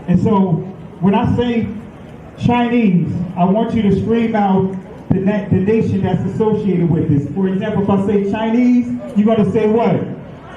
And so when I say Chinese, I want you to scream out the nation that's associated with this. For example, if I say Chinese, you're going to say what?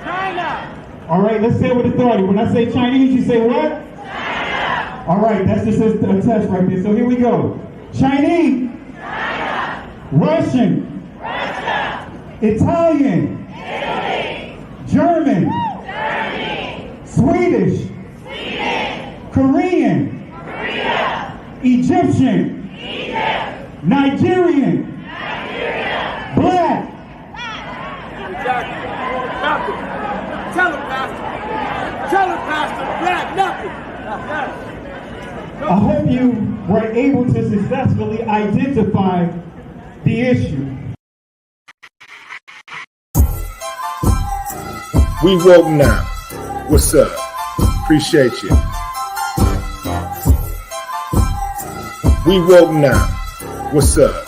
China. All right, let's say it with authority. When I say Chinese, you say what? China. All right, that's just a test right there. So here we go. Chinese. China. Russian. Russia. Italian. Italy. German. Germany. Swedish. Sweden. Korean. Korea. Egyptian. Egypt. Nigerian. Nigeria. Black. Exactly. Nothing. Tell him, Pastor. Tell him, Pastor. Black, nothing. I hope you were able to successfully identify the issue. We woke now. What's up? Appreciate you. We woke now. What's up?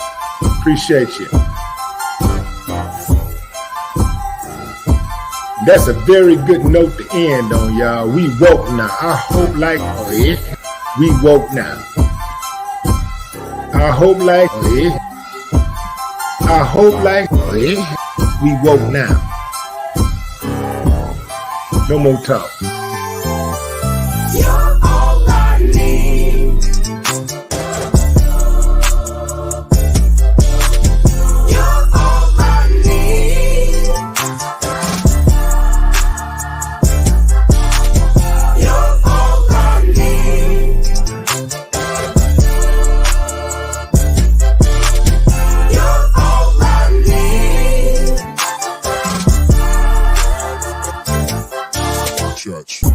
Appreciate you. That's a very good note to end on, y'all. We woke now. I hope like, oh yeah, we woke now. I hope like, oh yeah. I hope like, oh yeah, we woke now. No more talk. You're all I need. You're all I need. You're all I need. You're all I need. Church. I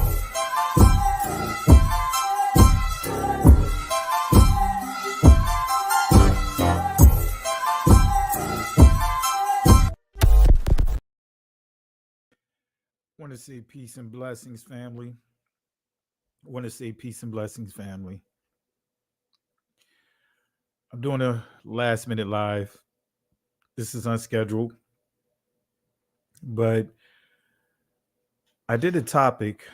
want to say peace and blessings, family. I want to say peace and blessings, family. I'm doing a last minute live. This is unscheduled, but I did a topic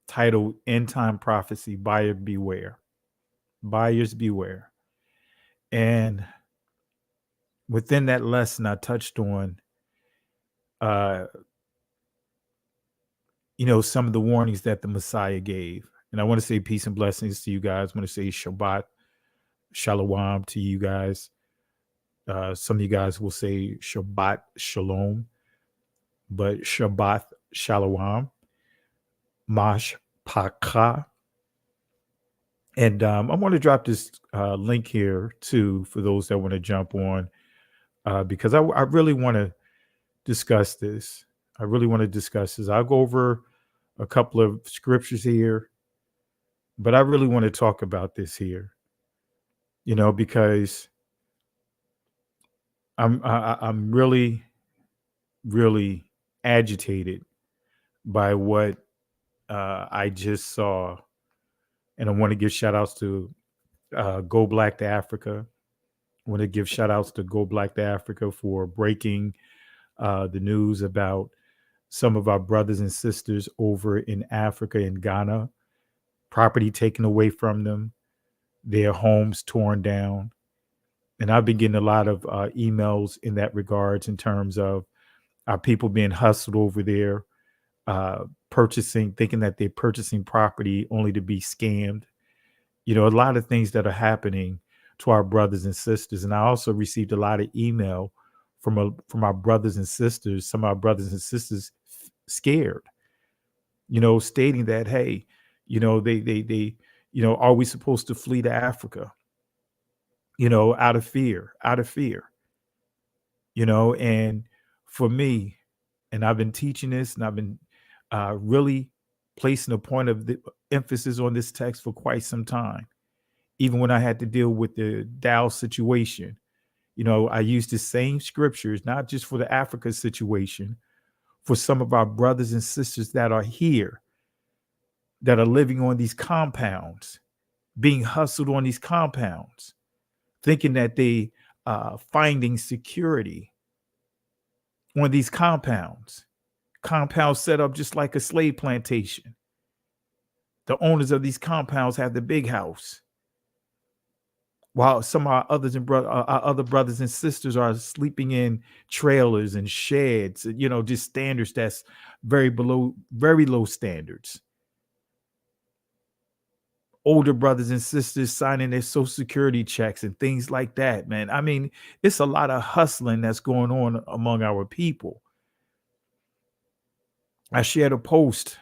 titled End Time Prophecy, Buyer Beware. Buyers beware. And within that lesson, I touched on some of the warnings that the Messiah gave. And I want to say peace and blessings to you guys. I want to say Shabbat, Shalom to you guys. Some of you guys will say Shabbat Shalom, but Shabbat Shalom, Mash Pakha. And I want to drop this link here too for those that want to jump on because I really want to discuss this. I'll go over a couple of scriptures here, but I really want to talk about this here, because I'm really, really agitated by what I just saw. And I want to give shout outs to Go Black to Africa. I want to give shout outs to Go Black to Africa for breaking the news about some of our brothers and sisters over in Africa and Ghana, property taken away from them, their homes torn down. And I've been getting a lot of emails in that regards in terms of our people being hustled over there, thinking that they're purchasing property only to be scammed. A lot of things that are happening to our brothers and sisters. And I also received a lot of email from our brothers and sisters, some of our brothers and sisters scared, stating that, hey, they are we supposed to flee to Africa? Out of fear, and for me, and I've been teaching this and I've been really placing a point of the emphasis on this text for quite some time. Even when I had to deal with the Dow situation, I used the same scriptures, not just for the Africa situation, for some of our brothers and sisters that are here, that are living on these compounds, being hustled on these compounds, thinking that they finding security on these compounds set up just like a slave plantation. The owners of these compounds have the big house, while some of our our other brothers and sisters are sleeping in trailers and sheds. Just standards that's very low standards. Older brothers and sisters signing their social security checks and things like that, man. I mean, it's a lot of hustling that's going on among our people. I shared a post.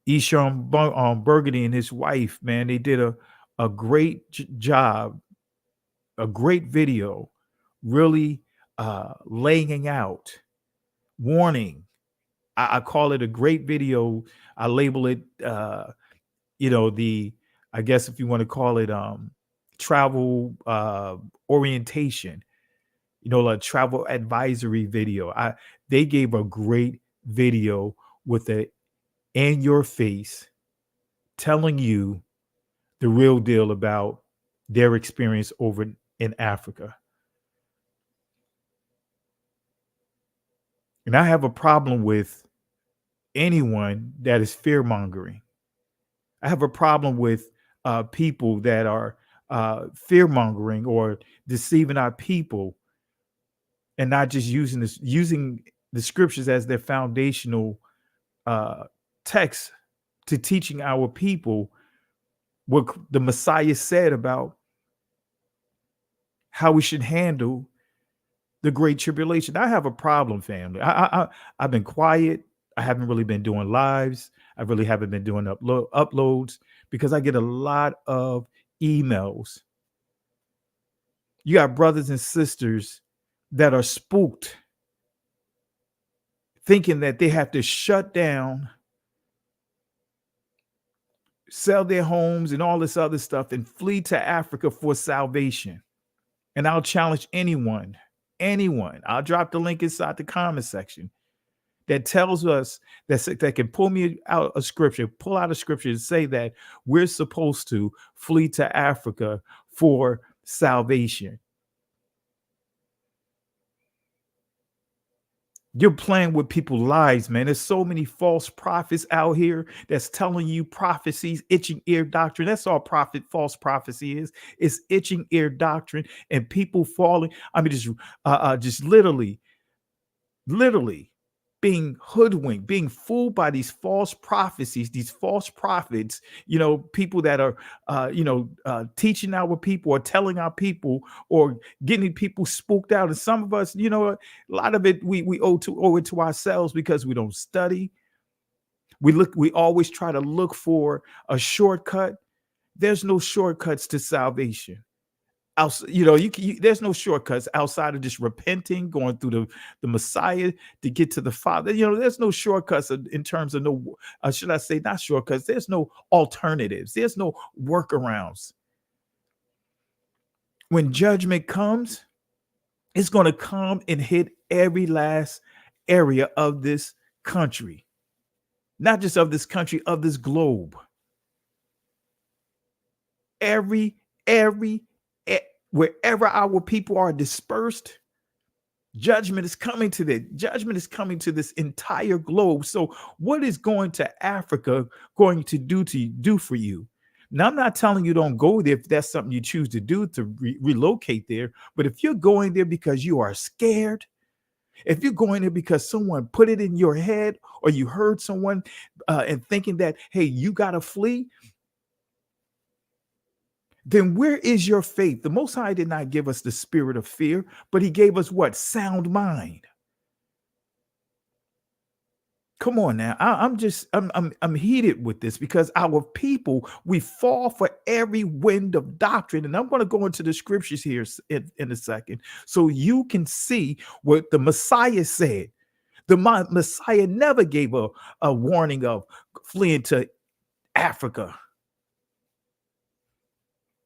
Isham Burgundy and his wife, man, they did a great job, a great video, really laying out, warning. I call it a great video. I label it, I guess if you want to call it travel orientation, a travel advisory video. They gave a great video with a in your face telling you the real deal about their experience over in Africa. And I have a problem with anyone that is fear-mongering. I have a problem with people that are fear-mongering or deceiving our people and not just using the scriptures as their foundational text to teaching our people what the Messiah said about how we should handle the great tribulation. I have a problem, family. I've been quiet. I haven't really been doing lives. I really haven't been doing uploads because I get a lot of emails. You got brothers and sisters that are spooked, thinking that they have to shut down, sell their homes and all this other stuff and flee to Africa for salvation. And I'll challenge anyone, I'll drop the link inside the comment section that tells us that can pull out a scripture and say that we're supposed to flee to Africa for salvation. You're playing with people's lives, man. There's so many false prophets out here that's telling you prophecies, itching ear doctrine. That's all false prophecy is. It's itching ear doctrine and people falling. I mean, just literally being hoodwinked, being fooled by these false prophecies, these false prophets, people that are, teaching our people or telling our people or getting people spooked out. And some of us, a lot of it we owe it to ourselves because we don't study. We always try to look for a shortcut. There's no shortcuts to salvation. There's no shortcuts outside of just repenting, going through the Messiah to get to the Father. There's no shortcuts in terms of should I say not shortcuts? There's no alternatives. There's no workarounds. When judgment comes, it's going to come and hit every last area of this country, not just of this country, of this globe. Wherever our people are dispersed, judgment is coming to this entire globe. So what is going to Africa going to do for you? Now, I'm not telling you don't go there if that's something you choose to do to relocate there. But if you're going there because you are scared, if you're going there because someone put it in your head or you heard someone and thinking that, hey, you got to flee, then where is your faith? The Most High did not give us the spirit of fear, but he gave us what? Sound mind. Come on now. I'm heated with this because our people, we fall for every wind of doctrine. And I'm going to go into the scriptures here in a second so you can see what the Messiah said. The Messiah never gave a warning of fleeing to Africa.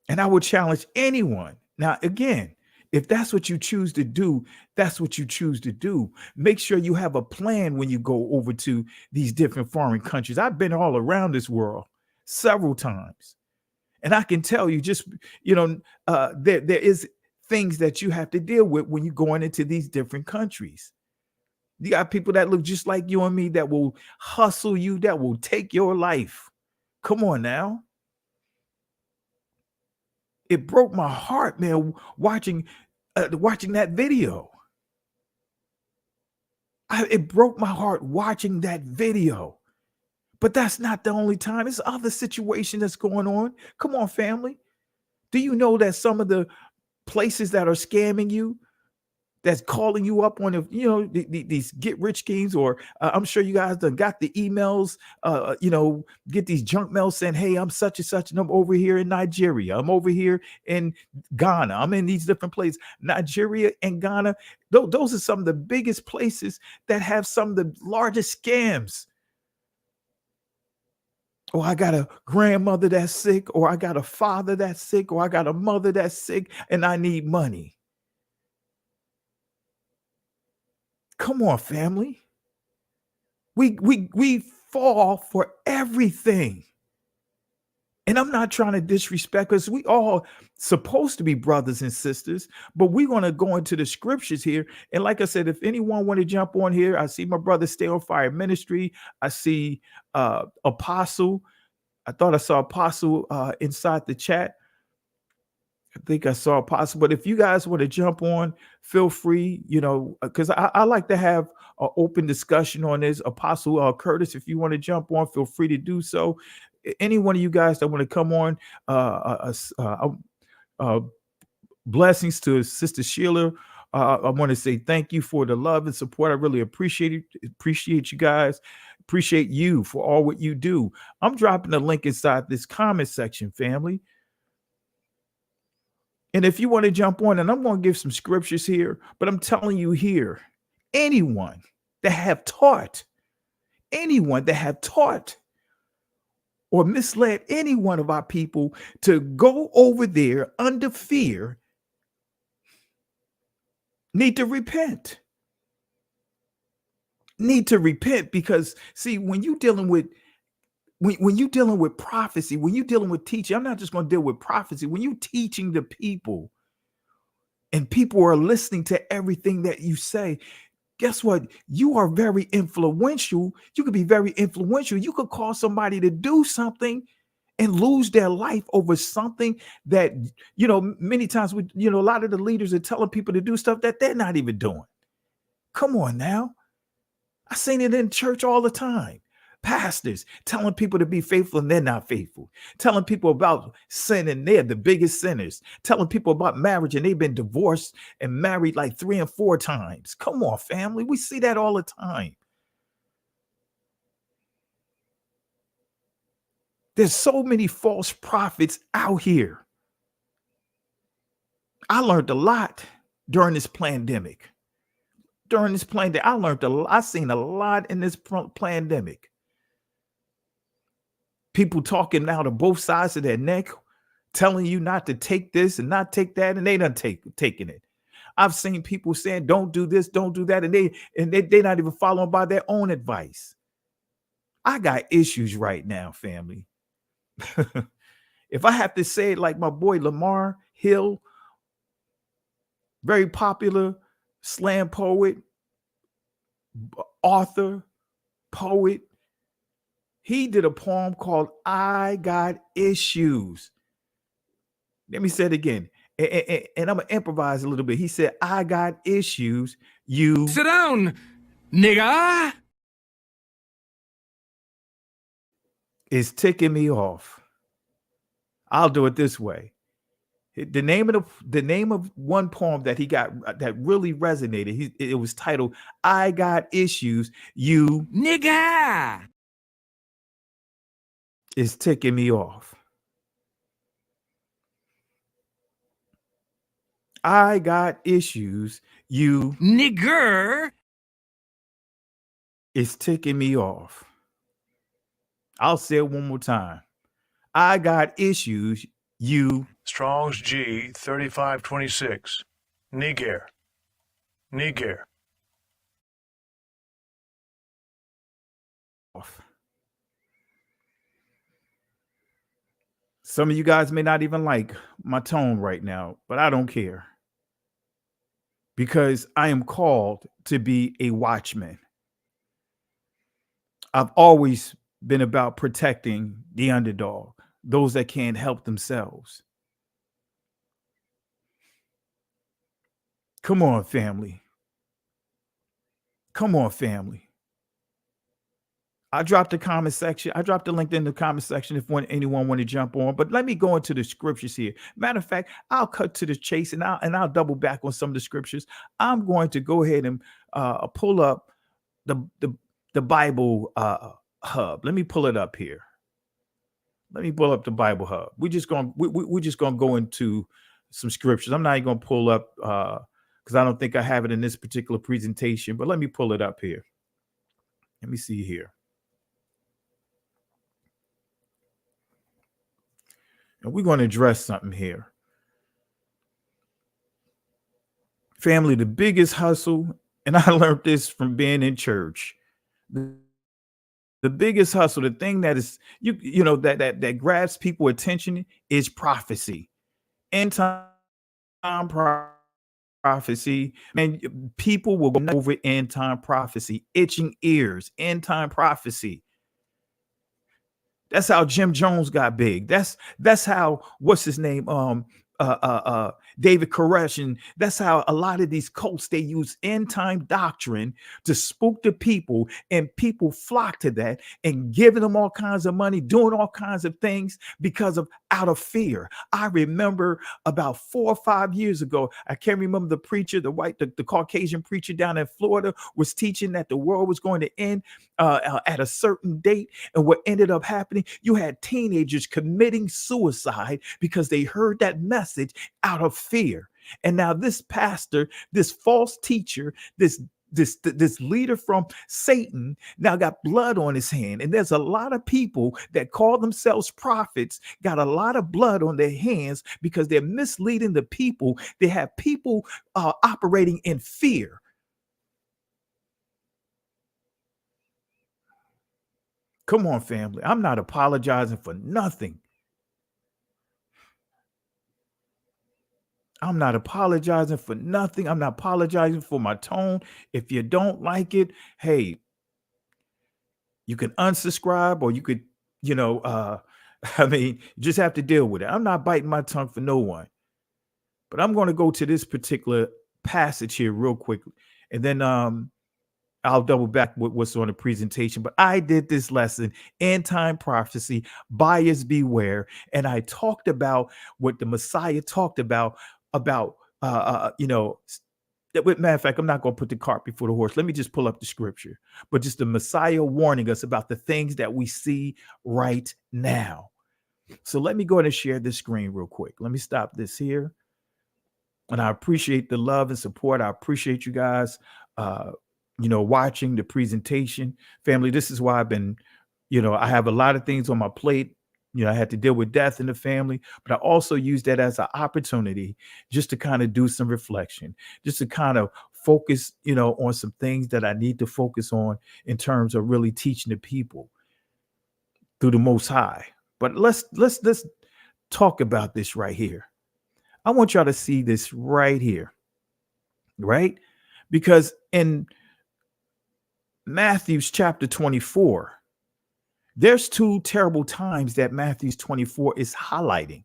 And I would challenge anyone. Now, again, if that's what you choose to do, that's what you choose to do. Make sure you have a plan when you go over to these different foreign countries. I've been all around this world several times. And I can tell you there is things that you have to deal with when you're going into these different countries. You got people that look just like you and me that will hustle you, that will take your life. Come on now. It broke my heart, man, watching that video. It broke my heart watching that video. But that's not the only time. There's other situation that's going on. Come on, family. Do you know that some of the places that are scamming you, that's calling you up on these get rich schemes, or I'm sure you guys done got the emails, get these junk mails saying, hey, I'm such and such, and I'm over here in Nigeria, I'm over here in Ghana, I'm in these different places. Nigeria and Ghana, those are some of the biggest places that have some of the largest scams. Or I got a grandmother that's sick, or I got a father that's sick, or I got a mother that's sick, and I need money. Come on, family. We fall for everything. And I'm not trying to disrespect, because we all supposed to be brothers and sisters, but we're going to go into the scriptures here. And like I said, if anyone want to jump on here, I see my brother Stay on Fire Ministry. I see Apostle. I thought I saw Apostle inside the chat. I think I saw Apostle, but if you guys want to jump on, feel free, because I like to have an open discussion on this. Apostle Curtis, if you want to jump on, feel free to do so. Any one of you guys that want to come on, blessings to Sister Sheila. I want to say thank you for the love and support. I really appreciate it. Appreciate you guys. Appreciate you for all what you do. I'm dropping the link inside this comment section, family. And if you want to jump on, and I'm going to give some scriptures here, but I'm telling you here, anyone that have taught or misled any one of our people to go over there under fear need to repent. Because see, when you're dealing with prophecy, when you're dealing with teaching, I'm not just going to deal with prophecy. When you're teaching the people and people are listening to everything that you say, guess what? You are very influential. You could be very influential. You could cause somebody to do something and lose their life over something that, many times a lot of the leaders are telling people to do stuff that they're not even doing. Come on now. I seen it in church all the time. Pastors telling people to be faithful and they're not faithful. Telling people about sin and they're the biggest sinners. Telling people about marriage and they've been divorced and married like 3 and 4 times. Come on, family. We see that all the time. There's so many false prophets out here. I learned a lot during this pandemic. I learned a lot. I seen a lot in this pandemic. People talking out of both sides of their neck, telling you not to take this and not take that, and they done taking it. I've seen people saying, don't do this, don't do that, and they not even following by their own advice. I got issues right now, family. If I have to say it like my boy Lamar Hill, very popular slam poet, author, poet, he did a poem called I Got Issues. Let me say it again. And I'm going to improvise a little bit. He said, I got issues. You sit down, nigga. It's ticking me off. I'll do it this way. The name of one poem that he got that really resonated. It was titled I Got Issues. You Nigga. Is ticking me off. I got issues. You nigger is ticking me off. I'll say it one more time. I got issues. You Strong's G 3526. Niger. off. Some of you guys may not even like my tone right now, but I don't care. Because I am called to be a watchman. I've always been about protecting the underdog, those that can't help themselves. Come on, family. Come on, family. I dropped the comment section. I dropped the link in the comment section if anyone want to jump on. But let me go into the scriptures here. Matter of fact, I'll cut to the chase and I'll double back on some of the scriptures. I'm going to go ahead and pull up the Bible hub. Let me pull it up here. Let me pull up the Bible hub. We're just gonna go into some scriptures. I'm not even gonna pull up because I don't think I have it in this particular presentation. But let me pull it up here. Let me see here. And we're going to address something here. Family, the biggest hustle, and I learned this from being in church. The biggest hustle, the thing that is you know that grabs people attention is prophecy. End time prophecy. Man, people will go over end time prophecy, itching ears, end time prophecy. That's how Jim Jones got big. That's how, what's his name? David Koresh. And that's how a lot of these cults, they use end time doctrine to spook the people, and people flock to that and giving them all kinds of money, doing all kinds of things out of fear. I remember about 4 or 5 years ago, I can't remember the preacher, the Caucasian preacher down in Florida was teaching that the world was going to end at a certain date. And what ended up happening, you had teenagers committing suicide because they heard that message out of fear. And now this pastor, this false teacher, this leader from Satan now got blood on his hand. And there's a lot of people that call themselves prophets, got a lot of blood on their hands because they're misleading the people. They have people operating in fear. Come on, family. I'm not apologizing for nothing. I'm not apologizing for nothing. I'm not apologizing for my tone. If you don't like it, hey, you can unsubscribe, or you could, I mean, you just have to deal with it. I'm not biting my tongue for no one. But I'm going to go to this particular passage here real quickly. And then I'll double back with what's on the presentation. But I did this lesson, End Time Prophecy, Buyers Beware. And I talked about what the Messiah talked about, matter of fact, I'm not going to put the cart before the horse. Let me just pull up the scripture. But just the Messiah warning us about the things that we see right now. So let me go ahead and share this screen real quick. Let me stop this here. And I appreciate the love and support. I appreciate you guys, watching the presentation. Family, this is why I've been, I have a lot of things on my plate. I had to deal with death in the family, but I also use that as an opportunity just to kind of do some reflection, just to kind of focus, on some things that I need to focus on in terms of really teaching the people through the Most High. But let's talk about this right here. I want y'all to see this right here, right? Because in Matthew's chapter 24, there's two terrible times that Matthew's 24 is highlighting.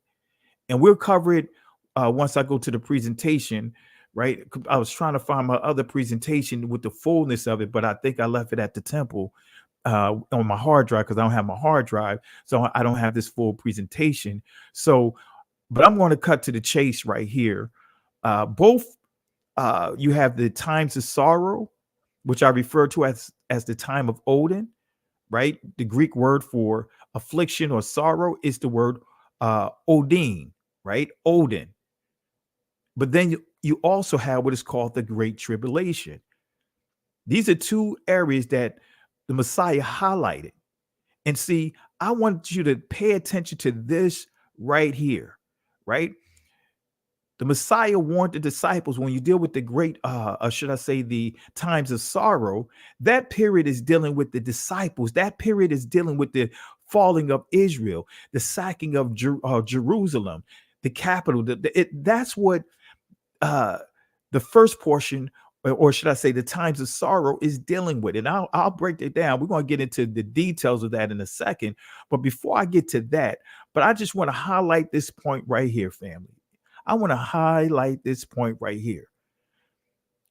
And we'll cover it once I go to the presentation, right? I was trying to find my other presentation with the fullness of it, but I think I left it at the temple on my hard drive because I don't have my hard drive. So I don't have this full presentation. But I'm going to cut to the chase right here. You have the times of sorrow, which I refer to as the time of Odin. Right? The Greek word for affliction or sorrow is the word Odin, right? Odin. But then you also have what is called the Great Tribulation. These are two areas that the Messiah highlighted. And see, I want you to pay attention to this right here, right? The Messiah warned the disciples when you deal with the great, the times of sorrow, that period is dealing with the disciples. That period is dealing with the falling of Israel, the sacking of Jerusalem, the capital. That's what the first portion or should I say the times of sorrow is dealing with. And I'll break it down. We're going to get into the details of that in a second. But before I get to that, but I just want to highlight this point right here, family. I want to highlight this point right here.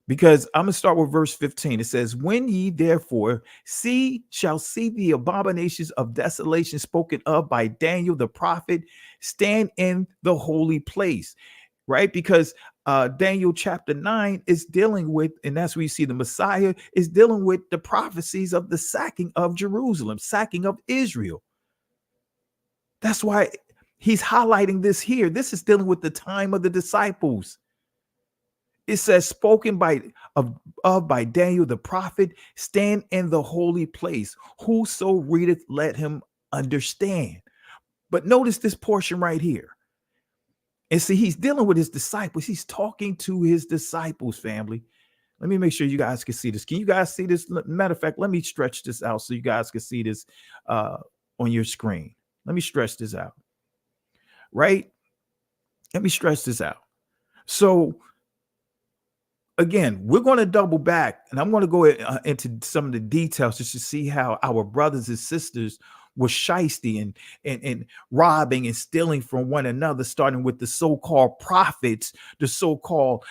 Because I'm going to start with verse 15. It says, when ye therefore shall see the abominations of desolation spoken of by Daniel the prophet, stand in the holy place. Right? Because Daniel chapter 9 is dealing with, and that's where you see the Messiah is dealing with the prophecies of the sacking of Jerusalem, sacking of Israel. That's why he's highlighting this here. This is dealing with the time of the disciples. It says, spoken by Daniel the prophet, stand in the holy place. Whoso readeth, let him understand. But notice this portion right here. And see, he's dealing with his disciples. He's talking to his disciples, family. Let me make sure you guys can see this. Can you guys see this? Matter of fact, let me stretch this out so you guys can see this on your screen. Let me stretch this out. Right? Let me stretch this out. So, again, we're going to double back, and I'm going to go into some of the details just to see how our brothers and sisters were shysty and robbing and stealing from one another, starting with the so-called prophets, the so-called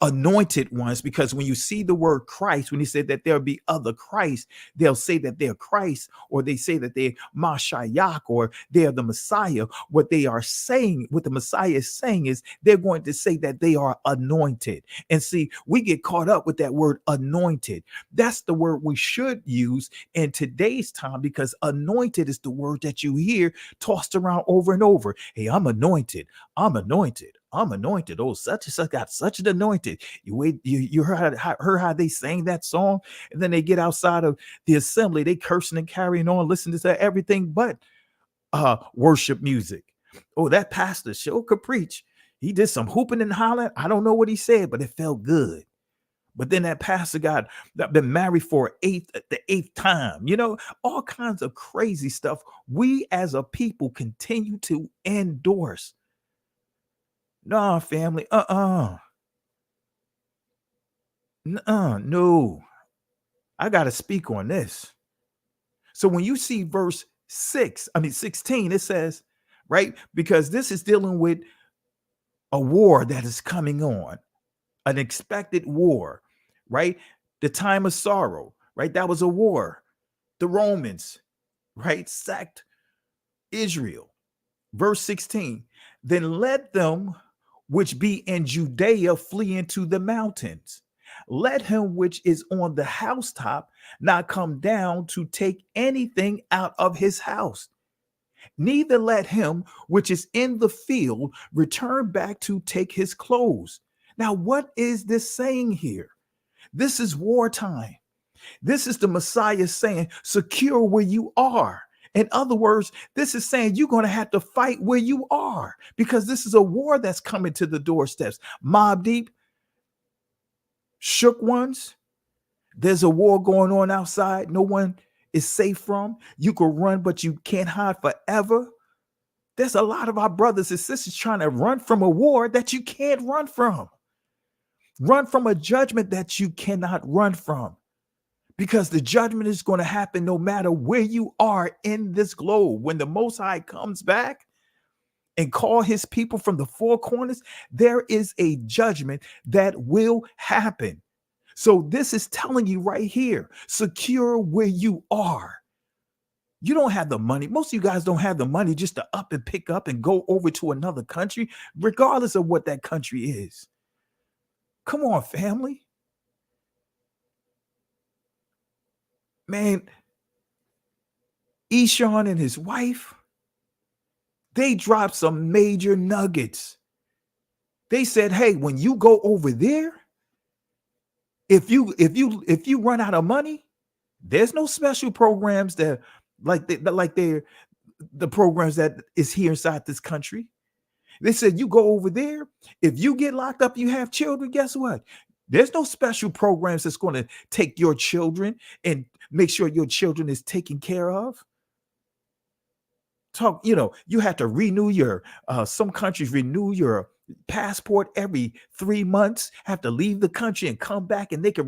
anointed ones. Because when you see the word Christ, when he said that there'll be other Christ, they'll say that they're Christ, or they say that they're Mashiach, or they're the Messiah. What they are saying, what the Messiah is saying, is they're going to say that they are anointed. And see, we get caught up with that word anointed. That's the word we should use in today's time, because anointed is the word that you hear tossed around over and over. Hey, I'm anointed. I'm anointed. I'm anointed. Oh, such and such got such an anointed. You heard how they sang that song, and then they get outside of the assembly, they cursing and carrying on, listening to everything but worship music. Oh, that pastor sure could preach. He did some hooping and hollering. I don't know what he said, but it felt good. But then that pastor got been married for the eighth time. You know, all kinds of crazy stuff we as a people continue to endorse. Nah, family, no. I got to speak on this. So when you see verse 16, it says, right, because this is dealing with a war that is coming on, an expected war, right? The time of sorrow, right? That was a war. The Romans, right, sacked Israel. Verse 16, then let them which be in Judea flee into the mountains. Let him which is on the housetop not come down to take anything out of his house. Neither let him which is in the field return back to take his clothes. Now, what is this saying here? This is wartime. This is the Messiah saying, secure where you are. In other words, this is saying you're going to have to fight where you are, because this is a war that's coming to the doorsteps. Mob Deep, shook ones. There's a war going on outside. No one is safe from. You can run, but you can't hide forever. There's a lot of our brothers and sisters trying to run from a war that you can't run from. Run from a judgment that you cannot run from. Because the judgment is going to happen no matter where you are in this globe. When the Most High comes back and call his people from the four corners, there is a judgment that will happen. So this is telling you right here, secure where you are. You don't have the money. Most of you guys don't have the money just to up and pick up and go over to another country, regardless of what that country is. Come on, family. Man, Eshawn and his wife, they dropped some major nuggets. They said, hey, when you go over there, if you run out of money, there's no special programs that the programs that is here inside this country. They said, you go over there, if you get locked up, you have children, guess what? There's no special programs that's going to take your children and make sure your children is taken care of. Talk, you know, you have to renew your some countries renew your passport every 3 months, have to leave the country and come back, and they can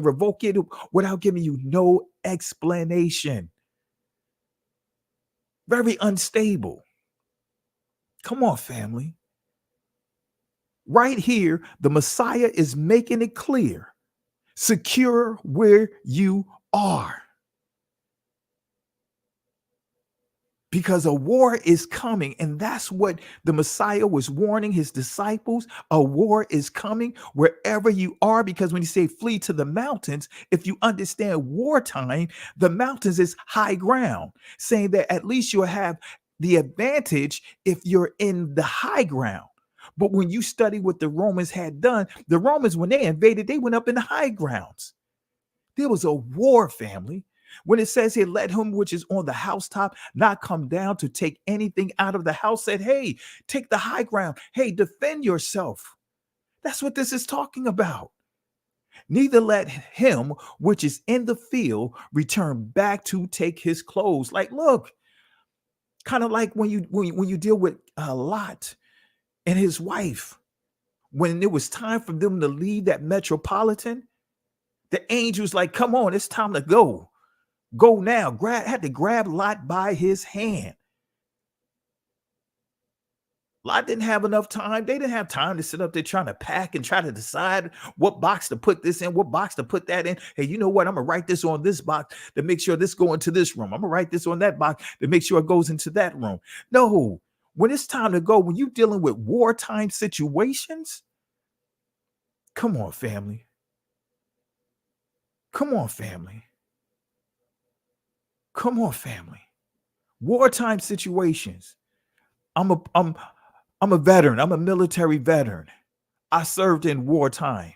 revoke it without giving you no explanation. Very unstable. Come on, family. Right here, the Messiah is making it clear. Secure where you are. Because a war is coming, and that's what the Messiah was warning his disciples. A war is coming wherever you are, because when you say flee to the mountains, if you understand wartime, the mountains is high ground, saying that at least you'll have the advantage if you're in the high ground. But when you study what the Romans had done, the Romans, when they invaded, they went up in the high grounds. There was a war, family. When it says here, let him which is on the housetop not come down to take anything out of the house, said, hey, take the high ground. Hey, defend yourself. That's what this is talking about. Neither let him which is in the field return back to take his clothes. Like, look, kind of like when you deal with Lot and his wife, when it was time for them to leave that metropolitan, the angel's like, come on, it's time to go. Go now. Had to grab Lot by his hand. Lot didn't have enough time. They didn't have time to sit up there trying to pack and try to decide what box to put this in, what box to put that in. Hey, you know what? I'm going to write this on this box to make sure this goes into this room. I'm going to write this on that box to make sure it goes into that room. No, when it's time to go, when you're dealing with wartime situations, come on, family. Come on, family. Come on, family. Wartime situations. I'm a veteran. I'm a military veteran. I served in wartime.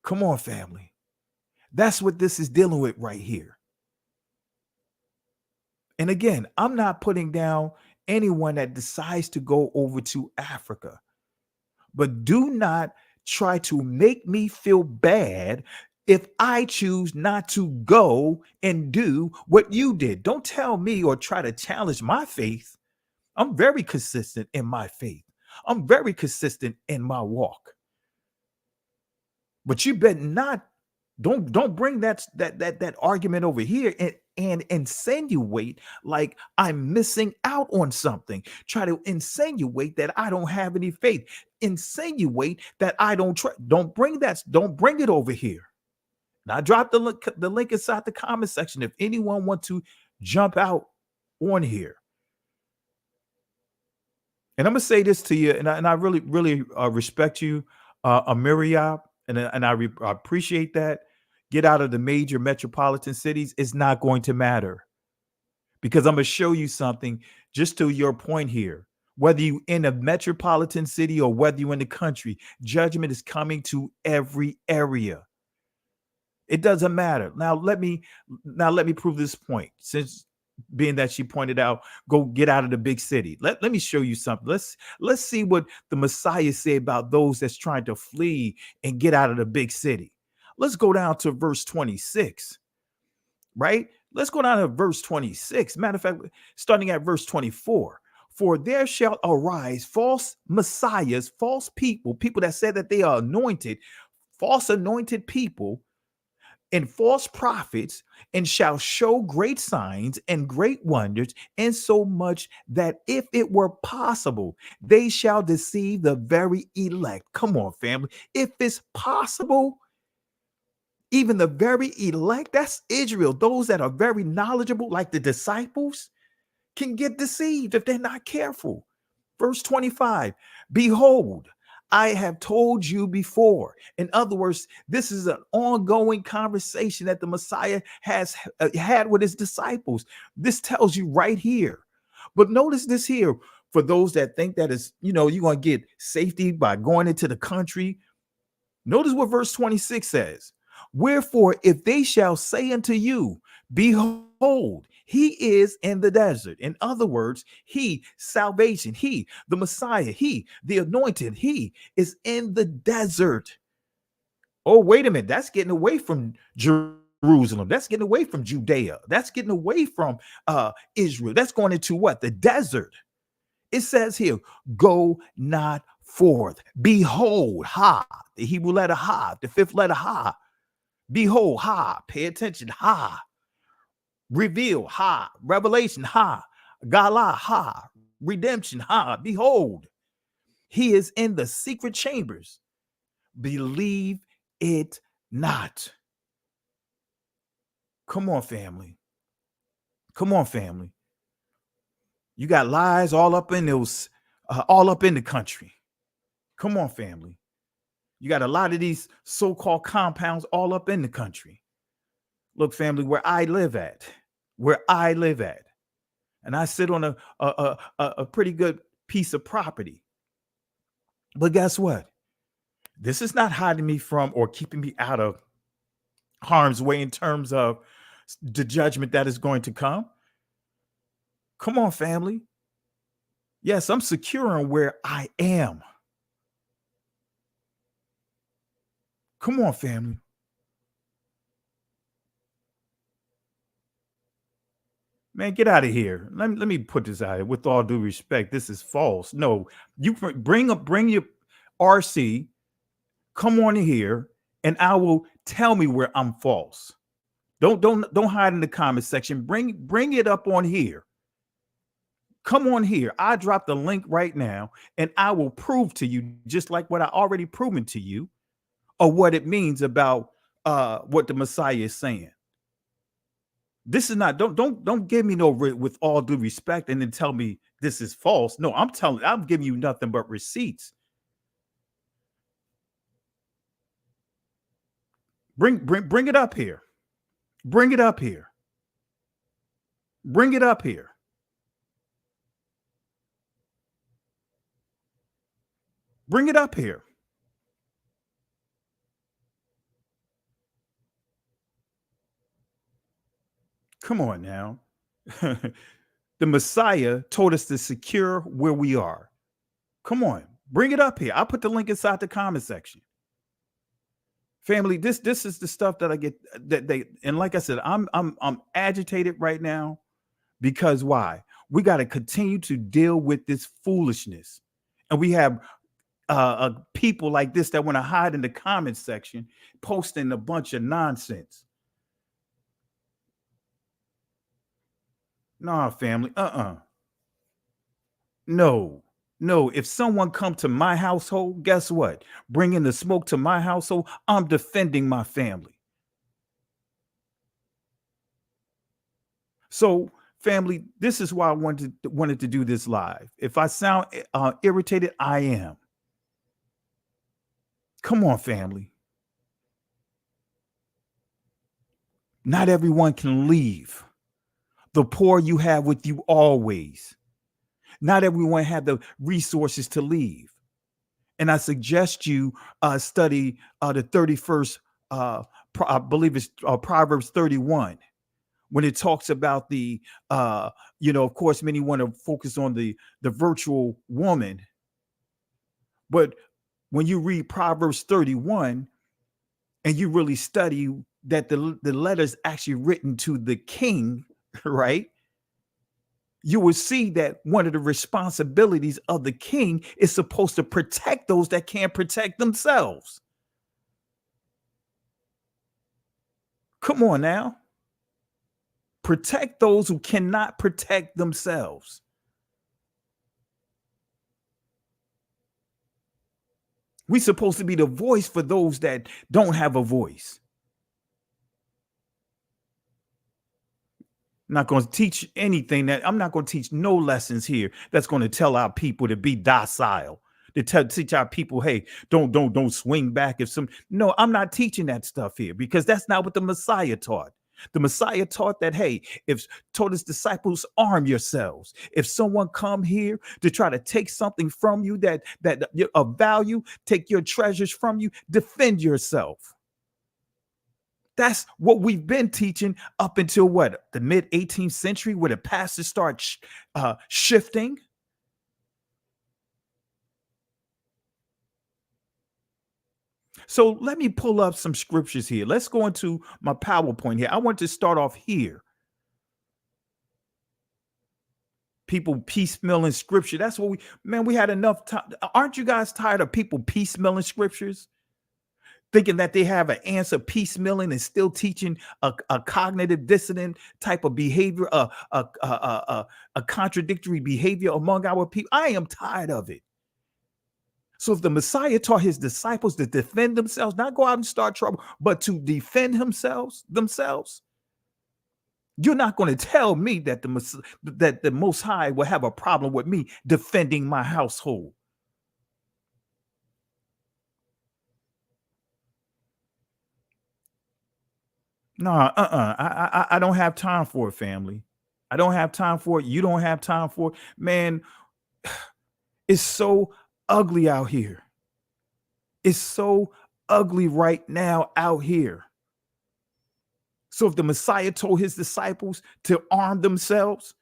Come on, family. That's what this is dealing with right here. And again, I'm not putting down anyone that decides to go over to Africa. But do not try to make me feel bad if I choose not to go and do what you did. Don't tell me or try to challenge my faith. I'm very consistent in my faith. I'm very consistent in my walk. But you better not, don't bring that argument over here and insinuate like I'm missing out on something. Try to insinuate that I don't have any faith. Insinuate that I don't try. Don't bring it over here. Now, I dropped the link inside the comment section if anyone wants to jump out on here. And I'm gonna say this to you, and I really, really respect you, Amiriab, and I appreciate that. Get out of the major metropolitan cities. It's not going to matter, because I'm gonna show you something. Just to your point here, whether you in a metropolitan city or whether you in the country, judgment is coming to every area. It doesn't matter. Now let me prove this point. Since being that she pointed out, go get out of the big city. Let me show you something. Let's see what the Messiah said about those that's trying to flee and get out of the big city. Let's go down to verse 26, right? Let's go down to verse 26. Matter of fact, starting at verse 24. For there shall arise false messiahs, false people that said that they are anointed, false anointed people, and false prophets, and shall show great signs and great wonders, and so much that if it were possible, they shall deceive the very elect. Come on, family. If it's possible, even the very elect, that's Israel, those that are very knowledgeable, like the disciples, can get deceived if they're not careful. Verse 25, behold, I have told you before. In other words, this is an ongoing conversation that the Messiah has had with his disciples. This tells you right here. But notice this here, for those that think that is, you're going to get safety by going into the country. Notice what verse 26 says. Wherefore, if they shall say unto you, behold, he is in the desert. In other words, he, salvation, he, the Messiah, he, the anointed, he is in the desert. Oh, wait a minute. That's getting away from Jerusalem. Jerusalem. That's getting away from Judea. That's getting away from Israel. That's going into what? The desert. It says here, go not forth. Behold, ha, the Hebrew letter ha, the fifth letter ha. Behold, ha, pay attention, ha. Reveal, ha. Revelation, ha. Gala, ha. Redemption, ha. Behold, he is in the secret chambers. Believe it not. Come on, family. Come on, family. You got lies all up in those, all up in the country. Come on, family. You got a lot of these so-called compounds all up in the country. Look, family, where I live at, and I sit on a pretty good piece of property. But guess what? This is not hiding me from or keeping me out of harm's way in terms of the judgment that is going to come. Come on, family. Yes, I'm secure in where I am. Come on, family. Man, get out of here. Let me put this out here. With all due respect, this is false. No, you bring your RC. Come on in here, and I will tell me where I'm false. Don't hide in the comment section. Bring it up on here. Come on here. I dropped the link right now, and I will prove to you, just like what I already proven to you, or what it means about what the Messiah is saying. This is not, don't give me no, with all due respect, and then tell me this is false. No, I'm giving you nothing but receipts. Bring it up here. Bring it up here. Bring it up here. Bring it up here. Come on now. The Messiah told us to secure where we are. Come on, bring it up here. I'll put the link inside the comment section. Family, this is the stuff that I get, that they, and like I said, I'm agitated right now because why? We got to continue to deal with this foolishness. And we have people like this that want to hide in the comment section posting a bunch of nonsense. Nah, family, no. If someone come to my household, guess what? Bringing the smoke to my household, I'm defending my family. So, family, this is why I wanted to do this live. If I sound irritated, I am. Come on, family. Not everyone can leave. The poor you have with you always. Not everyone had the resources to leave. And I suggest you study the 31st, I believe it's Proverbs 31, when it talks about the, of course, many want to focus on the virtual woman. But when you read Proverbs 31 and you really study that the letters actually written to the king, right? You will see that one of the responsibilities of the king is supposed to protect those that can't protect themselves. Come on now. Protect those who cannot protect themselves. We're supposed to be the voice for those that don't have a voice. I'm not going to teach anything I'm not going to teach no lessons here that's going to tell our people to be docile, to teach our people, hey, don't swing back. No, I'm not teaching that stuff here because that's not what the Messiah taught. The Messiah taught that, hey, told his disciples, arm yourselves. If someone come here to try to take something from you that of value, take your treasures from you, defend yourself. That's what we've been teaching up until what? The mid 18th century, where the pastors start shifting. So let me pull up some scriptures here. Let's go into my PowerPoint here. I want to start off here. People piecemealing scripture. That's what we had enough time. Aren't you guys tired of people piecemealing scriptures? Thinking that they have an answer, piecemealing and still teaching a cognitive dissonant type of behavior, a contradictory behavior among our people. I am tired of it. So if the Messiah taught his disciples to defend themselves, not go out and start trouble, but to defend themselves, you're not going to tell me that the Most High will have a problem with me defending my household. No, I don't have time for it, family. I don't have time for it. You don't have time for it. Man, it's so ugly out here. It's so ugly right now out here. So if the Messiah told his disciples to arm themselves,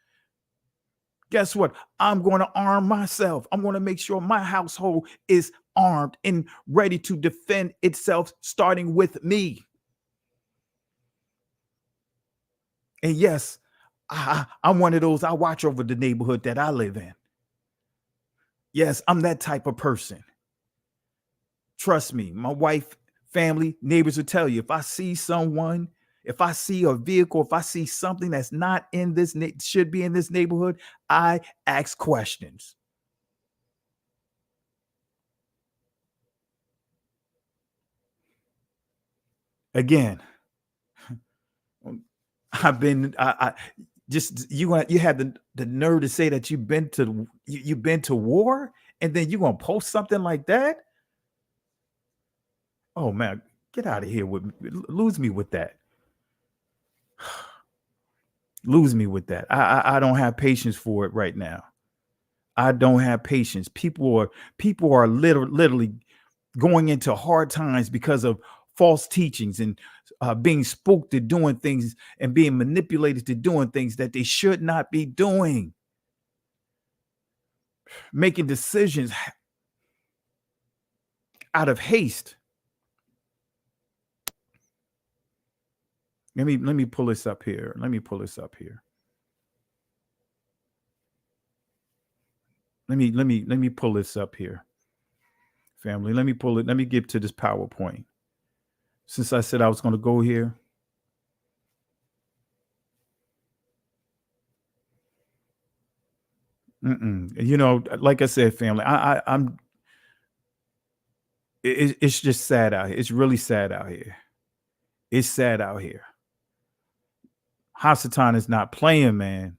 guess what? I'm going to arm myself. I'm going to make sure my household is armed and ready to defend itself, starting with me. And yes, I'm one of those. I watch over the neighborhood that I live in. Yes, I'm that type of person. Trust me, my wife, family, neighbors will tell you, if I see someone, if I see a vehicle, if I see something that's not in this, should be in this neighborhood, I ask questions. Again, I just you had the nerve to say that you've been to war, and then you're gonna post something like that. Oh man, get out of here with me. Lose me with that. Lose me with that. I don't have patience for it right now. I don't have patience. People are literally going into hard times because of false teachings and being spooked to doing things and being manipulated to doing things that they should not be doing. Making decisions out of haste. Let me pull this up here. Let me pull this up here. Let me pull this up here. Family, let me pull it. Let me get to this PowerPoint. Since I said I was going to go here. You know, like I said, family, it's just sad out here. It's really sad out here. It's sad out here. Hasatan is not playing, man.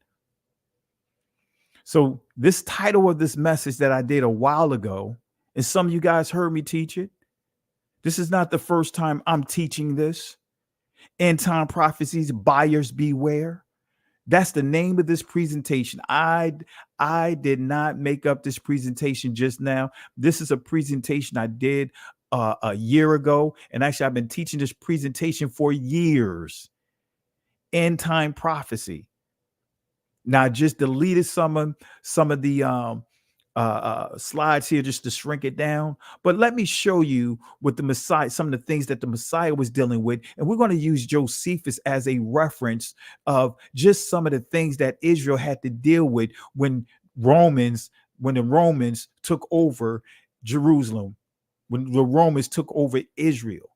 So this title of this message that I did a while ago, and some of you guys heard me teach it. This is not the first time I'm teaching this. End time prophecies, buyers beware. That's the name of this presentation. I did not make up this presentation just now. This is a presentation I did a year ago. And actually, I've been teaching this presentation for years. End time prophecy. Now, I just deleted some of the slides here just to shrink it down. But let me show you what the Messiah, some of the things that the Messiah was dealing with. And we're going to use Josephus as a reference of just some of the things that Israel had to deal with when the Romans took over Jerusalem, when the Romans took over Israel.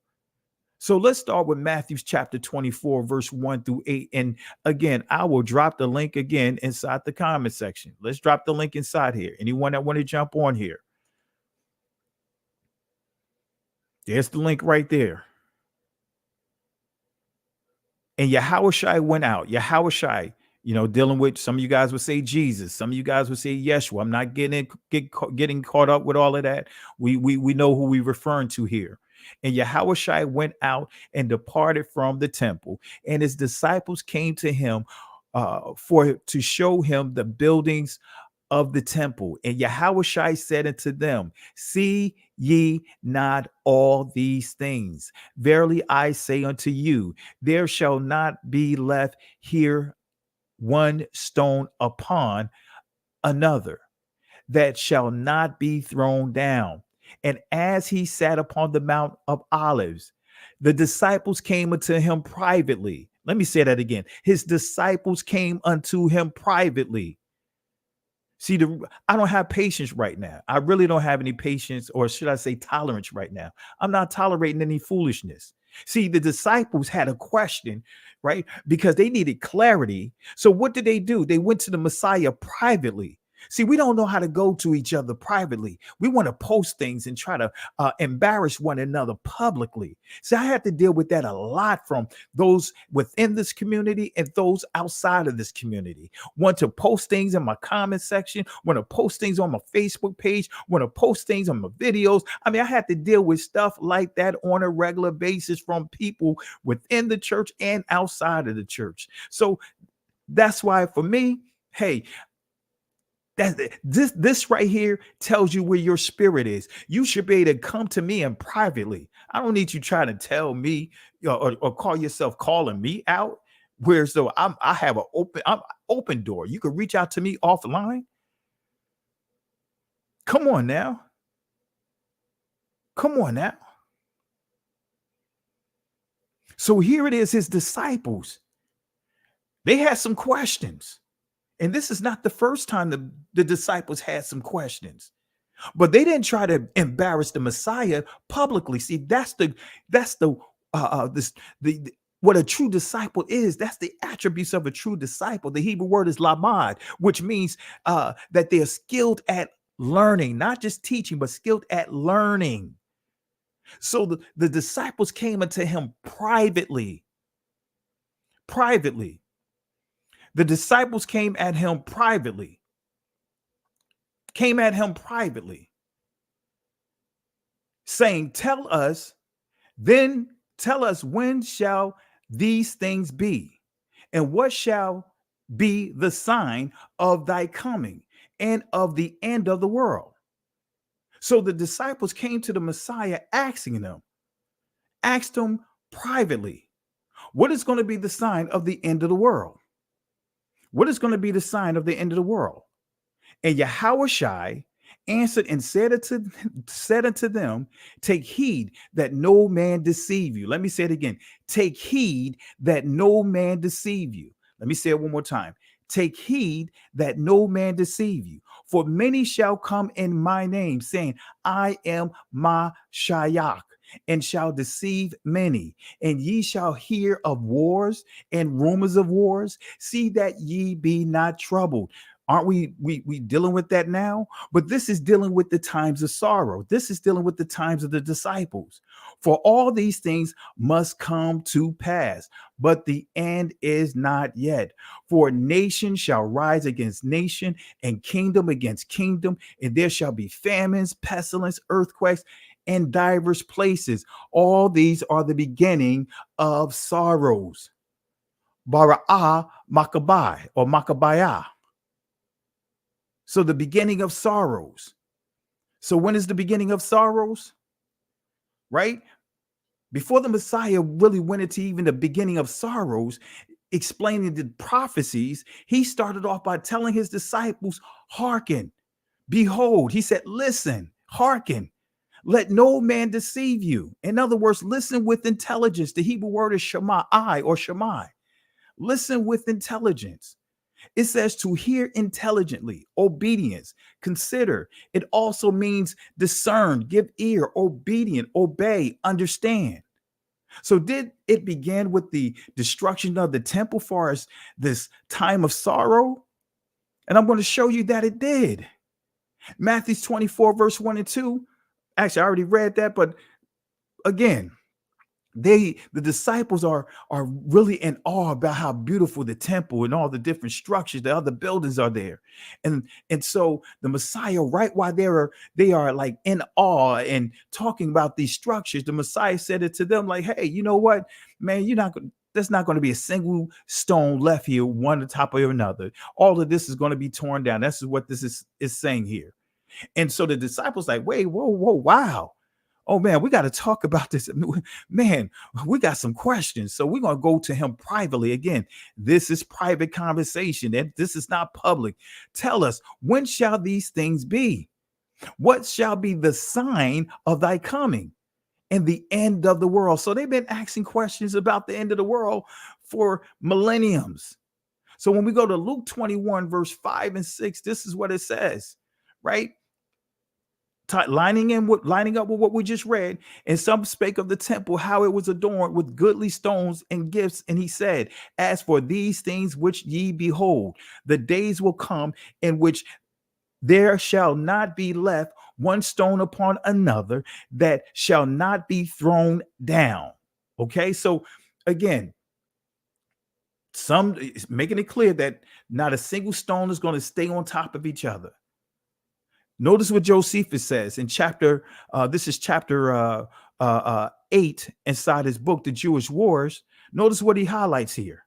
So let's start with Matthew chapter 24, verse 1 through 8. And again, I will drop the link again inside the comment section. Let's drop the link inside here. Anyone that want to jump on here. There's the link right there. And Yahushua went out. Yahushua, dealing with, some of you guys would say Jesus. Some of you guys would say Yeshua. I'm not getting caught up with all of that. We know who we're referring to here. And Yahushua went out and departed from the temple, and his disciples came to him to show him the buildings of the temple. And Yahushua said unto them, see ye not all these things? Verily I say unto you, there shall not be left here one stone upon another that shall not be thrown down. And as he sat upon the Mount of Olives, the disciples came unto him privately. Let me say that again. His disciples came unto him privately. See, I don't have patience right now. I really don't have any patience, or should I say tolerance right now. I'm not tolerating any foolishness. See, the disciples had a question, right? Because they needed clarity. So what did they do? They went to the Messiah privately. See, we don't know how to go to each other privately. We want to post things and try to embarrass one another publicly. So I had to deal with that a lot from those within this community and those outside of this community. Want to post things in my comment section, want to post things on my Facebook page, want to post things on my videos. I mean, I had to deal with stuff like that on a regular basis from people within the church and outside of the church. So that's why for me, hey, this right here tells you where your spirit is. You should be able to come to me and privately. I don't need you trying to tell me or call yourself calling me out. Whereas though I have an open door. You can reach out to me offline. Come on now. Come on now. So here it is, his disciples. They had some questions. And this is not the first time the disciples had some questions, but they didn't try to embarrass the Messiah publicly. See, that's what a true disciple is. That's the attributes of a true disciple. The Hebrew word is lamad, which means that they're skilled at learning, not just teaching, but skilled at learning. So the disciples came unto him privately. The disciples came at him privately, saying, tell us when shall these things be, and what shall be the sign of thy coming and of the end of the world. So the disciples came to the Messiah asked him privately, what is going to be the sign of the end of the world? What is going to be the sign of the end of the world? And Yahushua answered and said unto them, take heed that no man deceive you. Let me say it again. Take heed that no man deceive you. Let me say it one more time. Take heed that no man deceive you. For many shall come in my name, saying, I am Mashiach, and shall deceive many. And ye shall hear of wars and rumors of wars. See that ye be not troubled. Aren't we dealing with that now? But this is dealing with the times of sorrow. This is dealing with the times of the disciples. For all these things must come to pass, but the end is not yet. For nation shall rise against nation, and kingdom against kingdom, and there shall be famines, pestilence, earthquakes, in diverse places. All these are the beginning of sorrows. Bara'ah Makabai or Makabayah. So the beginning of sorrows. So when is the beginning of sorrows? Right? Before the Messiah really went into even the beginning of sorrows, explaining the prophecies, he started off by telling his disciples, hearken, behold. He said, listen, hearken. Let no man deceive you. In other words, listen with intelligence. The Hebrew word is shemai or shemai. Listen with intelligence. It says to hear intelligently, obedience, consider. It also means discern, give ear, obedient, obey, understand. So did it begin with the destruction of the temple for us, this time of sorrow? And I'm going to show you that it did. Matthew 24, verse 1 and 2. Actually, I already read that, but again, the disciples are really in awe about how beautiful the temple and all the different structures, the other buildings are there. And so the Messiah, right while they are like in awe and talking about these structures, the Messiah said it to them like, hey, you know what, man, there's not going to be a single stone left here, one on top of another. All of this is going to be torn down. That's what this is saying here. And so the disciples like, wait, whoa, wow. Oh, man, we got to talk about this. Man, we got some questions. So we're going to go to him privately. Again, this is private conversation. This is not public. Tell us, when shall these things be? What shall be the sign of thy coming and the end of the world? So they've been asking questions about the end of the world for millenniums. So when we go to Luke 21, verse 5 and 6, this is what it says, right? Lining up with what we just read. And some spake of the temple, how it was adorned with goodly stones and gifts. And he said, as for these things which ye behold, the days will come in which there shall not be left one stone upon another that shall not be thrown down. Okay, so again, some is making it clear that not a single stone is going to stay on top of each other. Notice what Josephus says in chapter, this is chapter 8 inside his book, The Jewish Wars. Notice what he highlights here.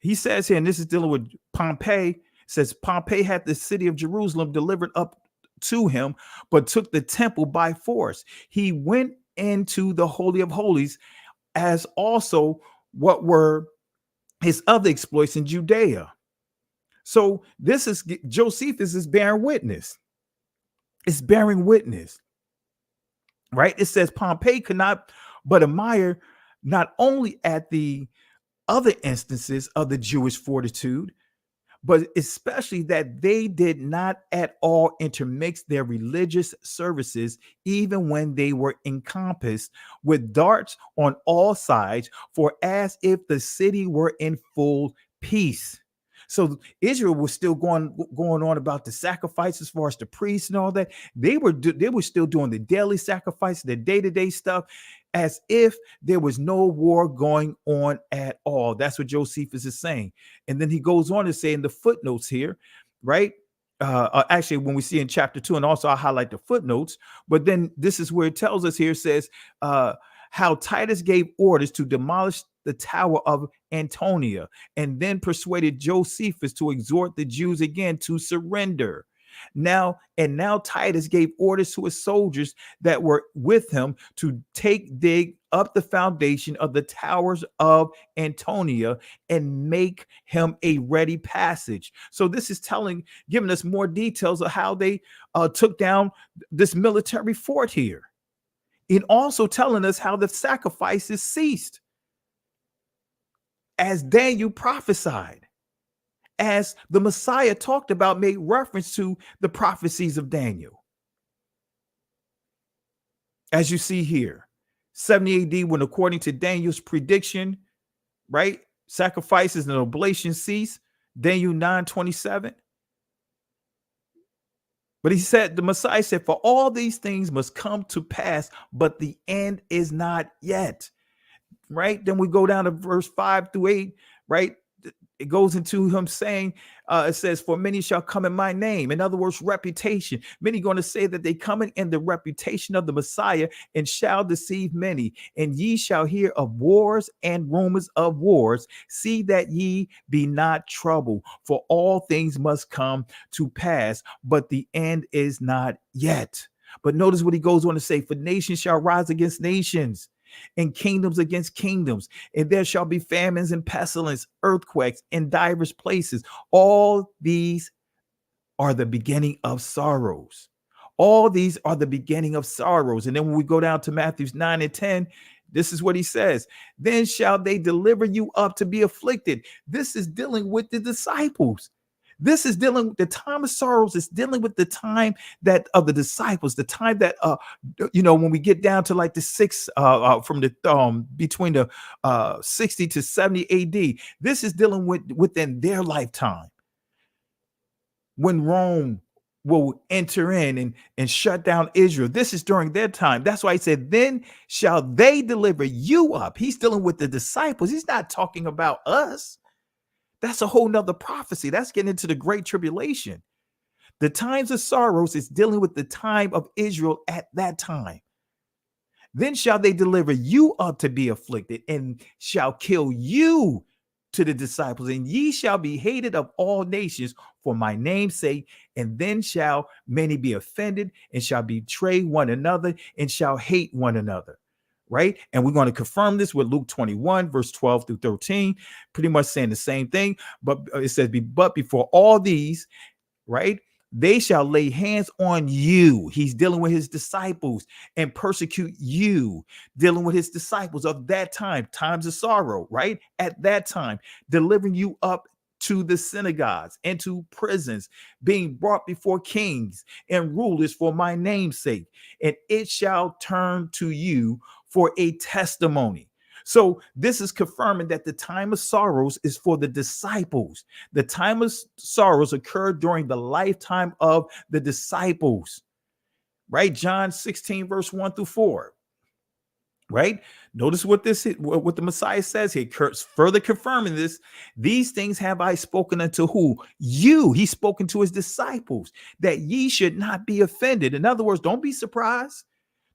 He says here, and this is dealing with Pompey, says Pompey had the city of Jerusalem delivered up to him, but took the temple by force. He went into the Holy of Holies, as also what were his other exploits in Judea. So this is Josephus is bearing witness. It's bearing witness, right? It says Pompey could not but admire not only at the other instances of the Jewish fortitude, but especially that they did not at all intermix their religious services, even when they were encompassed with darts on all sides, for as if the city were in full peace. So Israel was still going on about the sacrifices as far as the priests and all that. They were still doing the daily sacrifice, the day-to-day stuff, as if there was no war going on at all. That's what Josephus is saying. And then he goes on to say in the footnotes here, right? Actually, when we see in chapter 2, and also I highlight the footnotes, but then this is where it tells us here, says how Titus gave orders to demolish the tower of Antonia, and then persuaded Josephus to exhort the Jews again to surrender. Now Titus gave orders to his soldiers that were with him to dig up the foundation of the towers of Antonia and make him a ready passage. So this is giving us more details of how they took down this military fort here, and also telling us how the sacrifices ceased, as Daniel prophesied, as the Messiah talked about, made reference to the prophecies of Daniel. As you see here, 70 AD, when according to Daniel's prediction, right, sacrifices and oblations cease, Daniel 9:27. But he said, the Messiah said, for all these things must come to pass, but the end is not yet. Right? Then we go down to verse 5 through 8, right? It goes into him saying, it says, for many shall come in my name. In other words, reputation. Many going to say that they come in the reputation of the Messiah and shall deceive many. And ye shall hear of wars and rumors of wars. See that ye be not troubled, for all things must come to pass, but the end is not yet. But notice what he goes on to say, for nations shall rise against nations, and kingdoms against kingdoms, and there shall be famines and pestilence, earthquakes in divers places. All these are the beginning of sorrows. All these are the beginning of sorrows. And then when we go down to Matthew 9 and 10, this is what he says. Then shall they deliver you up to be afflicted. This is dealing with the disciples. This is dealing with the time of sorrows. It's dealing with the time that of the disciples, the time that when we get down to like the from the between the 60 to 70 AD. This is dealing with within their lifetime, when Rome will enter in and shut down Israel. This is during their time. That's why he said, then shall they deliver you up. He's dealing with the disciples. He's not talking about us. That's a whole nother prophecy. That's getting into the great tribulation. The times of sorrows is dealing with the time of Israel at that time. Then shall they deliver you up to be afflicted, and shall kill you to the disciples, and ye shall be hated of all nations for my name's sake. And then shall many be offended, and shall betray one another, and shall hate one another. Right? And we're going to confirm this with Luke 21, verse 12 through 13, pretty much saying the same thing. But it says, but before all these, right, they shall lay hands on you. He's dealing with his disciples and persecute you, dealing with his disciples of that time, times of sorrow, right? At that time, delivering you up to the synagogues and to prisons, being brought before kings and rulers for my name's sake. And it shall turn to you for a testimony. So this is confirming that the time of sorrows is for the disciples. The time of sorrows occurred during the lifetime of the disciples, right? John 16, verse 1 through 4, right? Notice what the Messiah says here, further confirming this. These things have I spoken unto who? You. He's spoken to his disciples, that ye should not be offended. In other words, don't be surprised.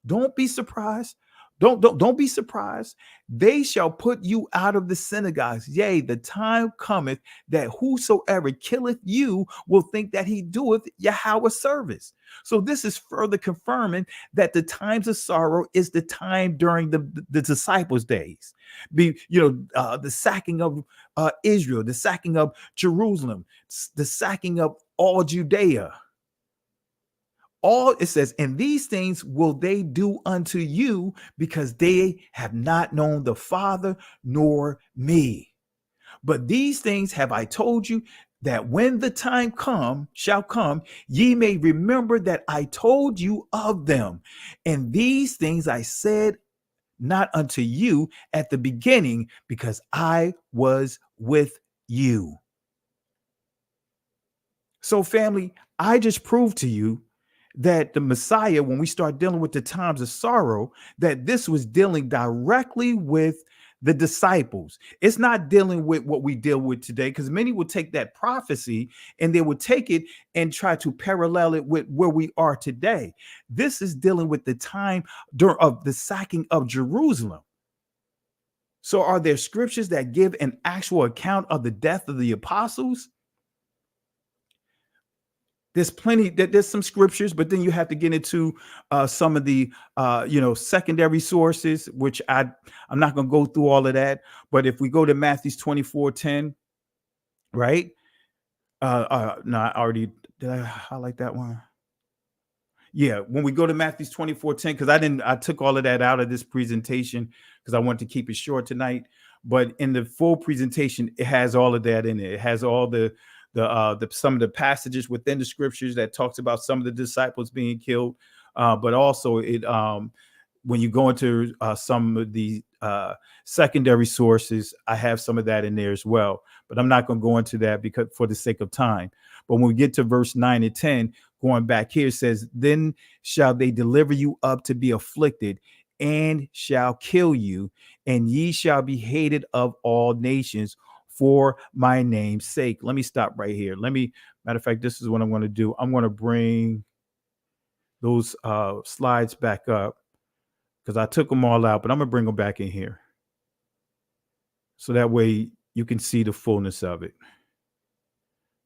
Don't be surprised. Don't be surprised. They shall put you out of the synagogues. Yea, the time cometh that whosoever killeth you will think that he doeth Yahweh service. So this is further confirming that the times of sorrow is the time during the disciples' days. The sacking of Israel, the sacking of Jerusalem, the sacking of all Judea. All it says, and these things will they do unto you, because they have not known the Father nor me. But these things have I told you, that when the time shall come, ye may remember that I told you of them. And these things I said not unto you at the beginning, because I was with you. So, family, I just proved to you that the Messiah, when we start dealing with the times of sorrow, that this was dealing directly with the disciples. It's not dealing with what we deal with today, because many will take that prophecy and they would take it and try to parallel it with where we are today. This is dealing with the time of the sacking of Jerusalem. So are there scriptures that give an actual account of the death of the apostles? There's some scriptures, but then you have to get into some of the secondary sources, which I'm not going to go through all of that. But if we go to Matthew 24:10, right? Did I highlight that one? Yeah, when we go to Matthew 24:10, because I took all of that out of this presentation because I wanted to keep it short tonight. But in the full presentation, it has all of that in it. It has all the some of the passages within the scriptures that talks about some of the disciples being killed, but also it when you go into some of the secondary sources, I have some of that in there as well. But I'm not going to go into that because for the sake of time. But when we get to verse 9 and 10, going back here, it says, "Then shall they deliver you up to be afflicted, and shall kill you, and ye shall be hated of all nations for my name's sake." Let me stop right here. Matter of fact, this is what I'm going to do. I'm going to bring those slides back up because I took them all out, but I'm going to bring them back in here. So that way you can see the fullness of it.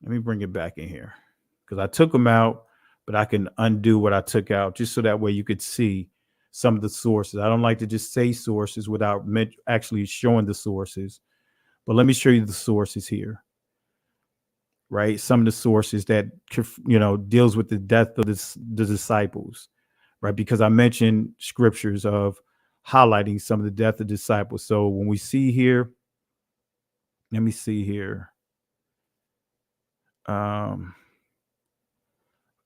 Let me bring it back in here because I took them out, but I can undo what I took out just so that way you could see some of the sources. I don't like to just say sources without actually showing the sources. But let me show you the sources here, right? Some of the sources that, deals with the death of the disciples, right? Because I mentioned scriptures of highlighting some of the death of disciples. So when we see here, let me see here. When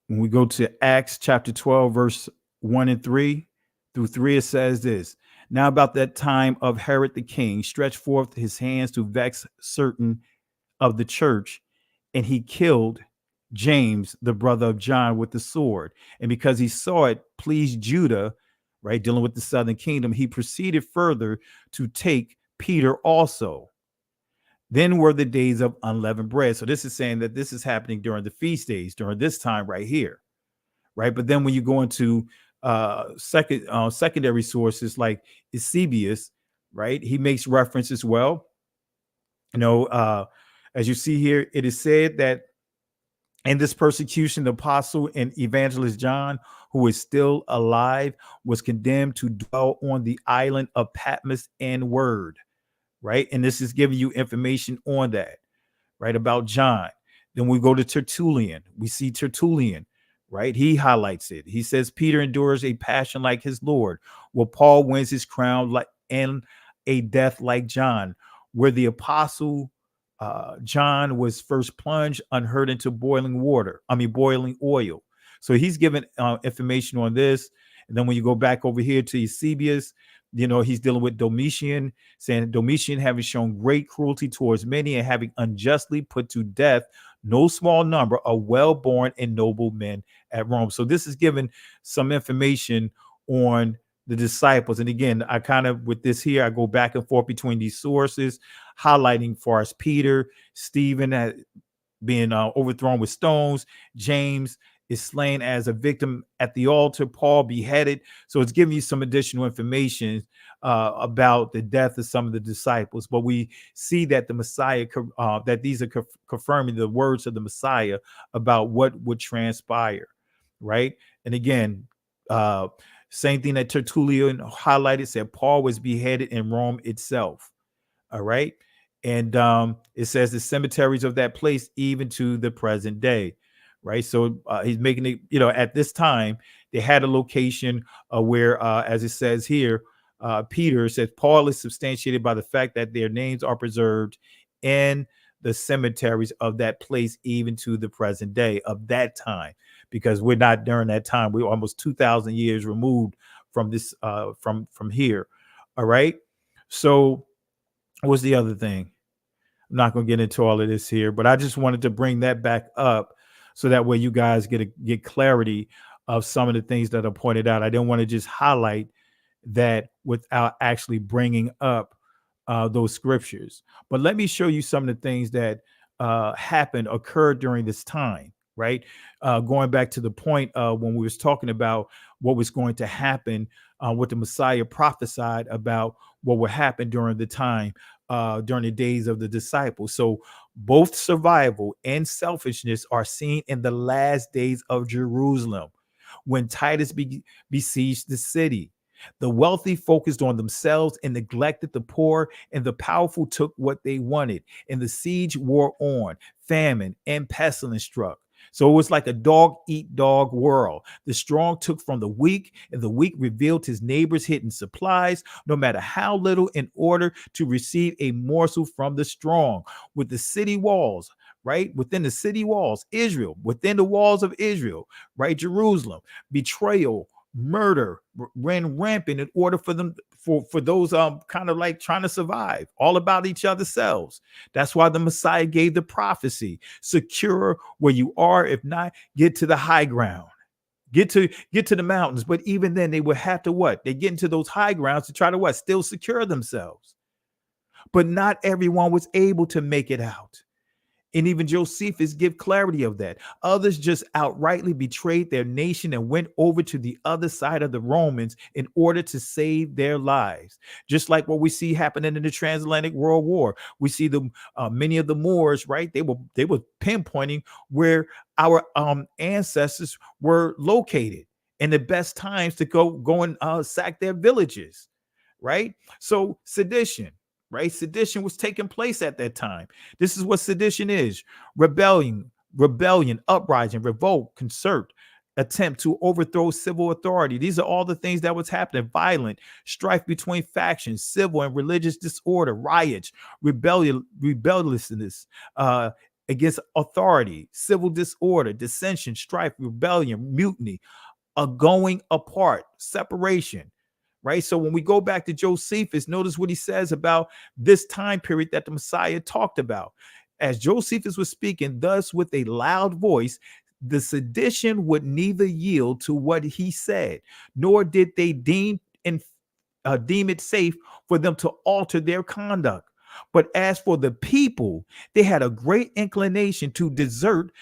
we go to Acts chapter 12, verse 1 and 3 through 3, it says this: "Now about that time of Herod the king stretched forth his hands to vex certain of the church, and he killed James, the brother of John, with the sword. And because he saw it pleased Judah," right, dealing with the southern kingdom, "he proceeded further to take Peter also. Then were the days of unleavened bread." So this is saying that this is happening during the feast days, during this time right here, right? But then when you go into secondary sources like Eusebius, right, he makes reference as well. As you see here, it is said that in this persecution, the apostle and evangelist John, who is still alive, was condemned to dwell on the island of Patmos and Word, right? And this is giving you information on that, right, about John. Then we go to Tertullian. We see Tertullian, right? He highlights it. He says Peter endures a passion like his Lord, while Paul wins his crown like and a death like John, where the apostle John was first plunged unhurt into boiling oil. So he's given information on this. And then when you go back over here to Eusebius, he's dealing with Domitian, saying Domitian having shown great cruelty towards many and having unjustly put to death no small number of well-born and noble men at Rome. So this is given some information on the disciples. And again, I kind of, with this here, I go back and forth between these sources, highlighting for us Peter, Stephen being overthrown with stones, James is slain as a victim at the altar, Paul beheaded. So it's giving you some additional information about the death of some of the disciples. But we see that the Messiah, that these are confirming the words of the Messiah about what would transpire, right? And again, same thing that Tertullian highlighted, said Paul was beheaded in Rome itself. All right. And it says the cemeteries of that place, even to the present day. Right. So he's making it, at this time, they had a location where, as it says here, Peter says Paul is substantiated by the fact that their names are preserved in the cemeteries of that place, even to the present day of that time, because we're not during that time. We're almost 2,000 years removed from this, from here. All right. So what's the other thing? I'm not going to get into all of this here, but I just wanted to bring that back up so that way you guys get clarity of some of the things that are pointed out. I didn't want to just highlight that without actually bringing up those scriptures. But let me show you some of the things that occurred during this time, right? Going back to the point when we was talking about what was going to happen, what the Messiah prophesied about what would happen during the time, during the days of the disciples. So both survival and selfishness are seen in the last days of Jerusalem when Titus besieged the city. The wealthy focused on themselves and neglected the poor, and the powerful took what they wanted. And the siege wore on. Famine and pestilence struck. So it was like a dog-eat-dog world. The strong took from the weak, and the weak revealed his neighbor's hidden supplies, no matter how little, in order to receive a morsel from the strong. With the city walls, right? Within the city walls, Israel, within the walls of Israel, right? Jerusalem, betrayal, murder ran rampant in order for them, for those kind of like trying to survive, all about each other's selves. That's why the Messiah gave the prophecy: secure where you are, if not, get to the high ground, get to the mountains. But even then, they would have to what? They get into those high grounds to try to what? Still secure themselves. But not everyone was able to make it out. And even Josephus give clarity of that. Others just outrightly betrayed their nation and went over to the other side of the Romans in order to save their lives. Just like what we see happening in the Transatlantic World War. We see many of the Moors, right? They were pinpointing where our ancestors were located and the best times to go and sack their villages, right? So sedition. Right? Sedition was taking place at that time. This is what sedition is: rebellion, uprising, revolt, concert, attempt to overthrow civil authority. These are all the things that was happening: violent strife between factions, civil and religious disorder, riots, rebelliousness against authority, civil disorder, dissension, strife, rebellion, mutiny, a going apart, separation. Right. So when we go back to Josephus, notice what he says about this time period that the Messiah talked about. As Josephus was speaking, thus with a loud voice, the sedition would neither yield to what he said, nor did they deem it safe for them to alter their conduct. But as for the people, they had a great inclination to desert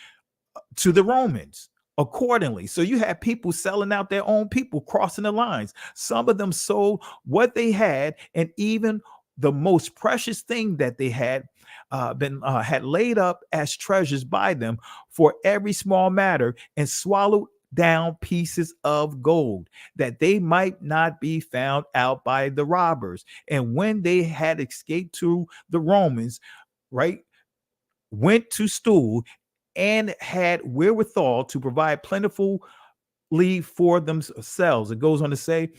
to the Romans accordingly. So you had people selling out their own people, crossing the lines. Some of them sold what they had, and even the most precious thing that they had had laid up as treasures by them for every small matter, and swallowed down pieces of gold, that they might not be found out by the robbers. And when they had escaped to the Romans, right, went to stool and had wherewithal to provide plentifully for themselves. It goes on to say,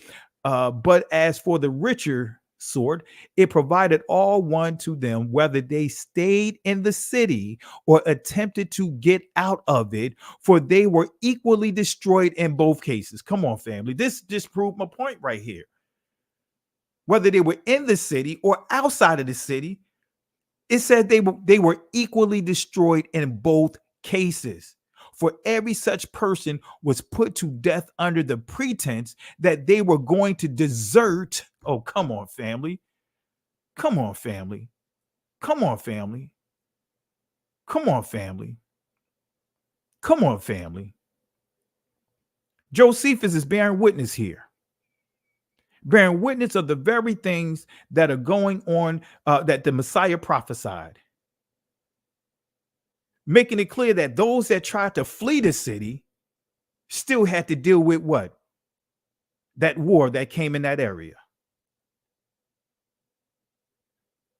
but as for the richer sort, it provided all one to them, whether they stayed in the city or attempted to get out of it, for they were equally destroyed in both cases. Come on, family. This just proved my point right here. Whether they were in the city or outside of the city, it said they were equally destroyed in both cases. For every such person was put to death under the pretense that they were going to desert. Oh, come on, family. Come on, family. Come on, family. Come on, family. Come on, family. Josephus is bearing witness here. Bearing witness of the very things that are going on, that the Messiah prophesied. Making it clear that those that tried to flee the city still had to deal with what? That war that came in that area.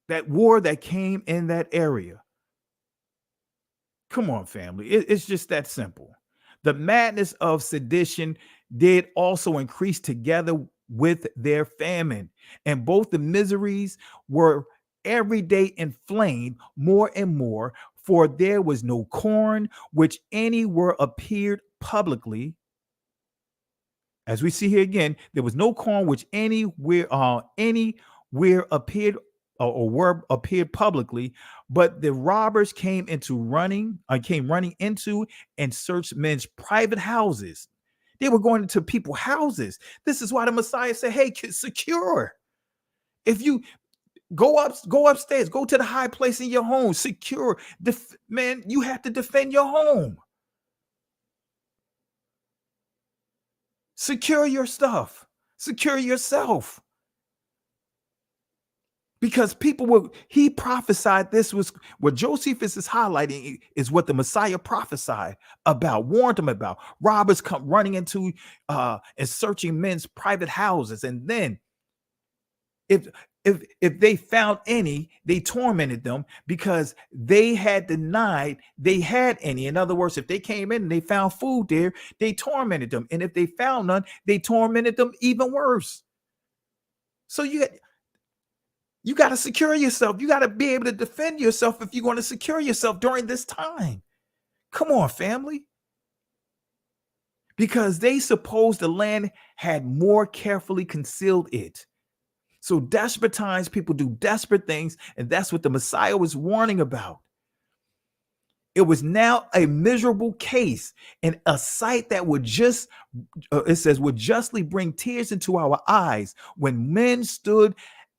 That war that came in that area. Come on, family. It's just that simple. The madness of sedition did also increase together with their famine, and both the miseries were every day inflamed more and more, for there was no corn which anywhere appeared publicly. As we see here again, there was no corn which anywhere appeared appeared publicly, but the robbers came running into and searched men's private houses. They were going into people's houses. This is why the Messiah said, hey, secure. If you go upstairs, go to the high place in your home, secure. Man, you have to defend your home. Secure your stuff. Secure yourself. Because he prophesied this was what Josephus is highlighting is what the Messiah prophesied about, warned them about. Robbers come running into and searching men's private houses. And then if they found any, they tormented them because they had denied they had any. In other words, if they came in and they found food there, they tormented them. And if they found none, they tormented them even worse. So you got to secure yourself. You got to be able to defend yourself if you're going to secure yourself during this time. Come on, family. Because they supposed the land had more carefully concealed it. So desperate times, people do desperate things, and that's what the Messiah was warning about. It was now a miserable case and a sight that would would justly bring tears into our eyes when men stood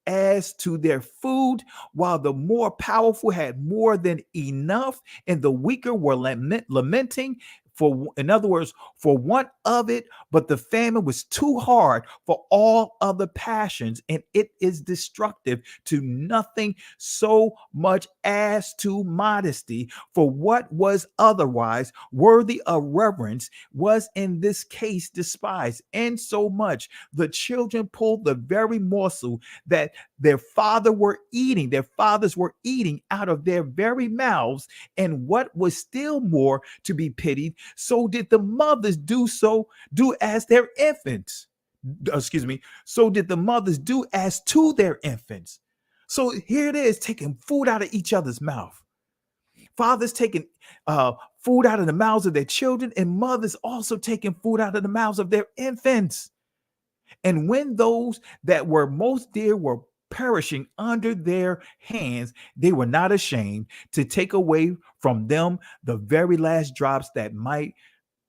as to their food, while the more powerful had more than enough, and the weaker were lamenting in other words, for want of it, but the famine was too hard for all other passions, and it is destructive to nothing so much as to modesty. For what was otherwise worthy of reverence was in this case despised, and so much the children pulled the very morsel that their fathers were eating out of their very mouths, and what was still more to be pitied, so did the mothers do as their infants. So did the mothers do as to their infants. So here it is, taking food out of each other's mouth. Fathers taking food out of the mouths of their children, and mothers also taking food out of the mouths of their infants. And when those that were most dear were perishing under their hands, they were not ashamed to take away from them the very last drops that might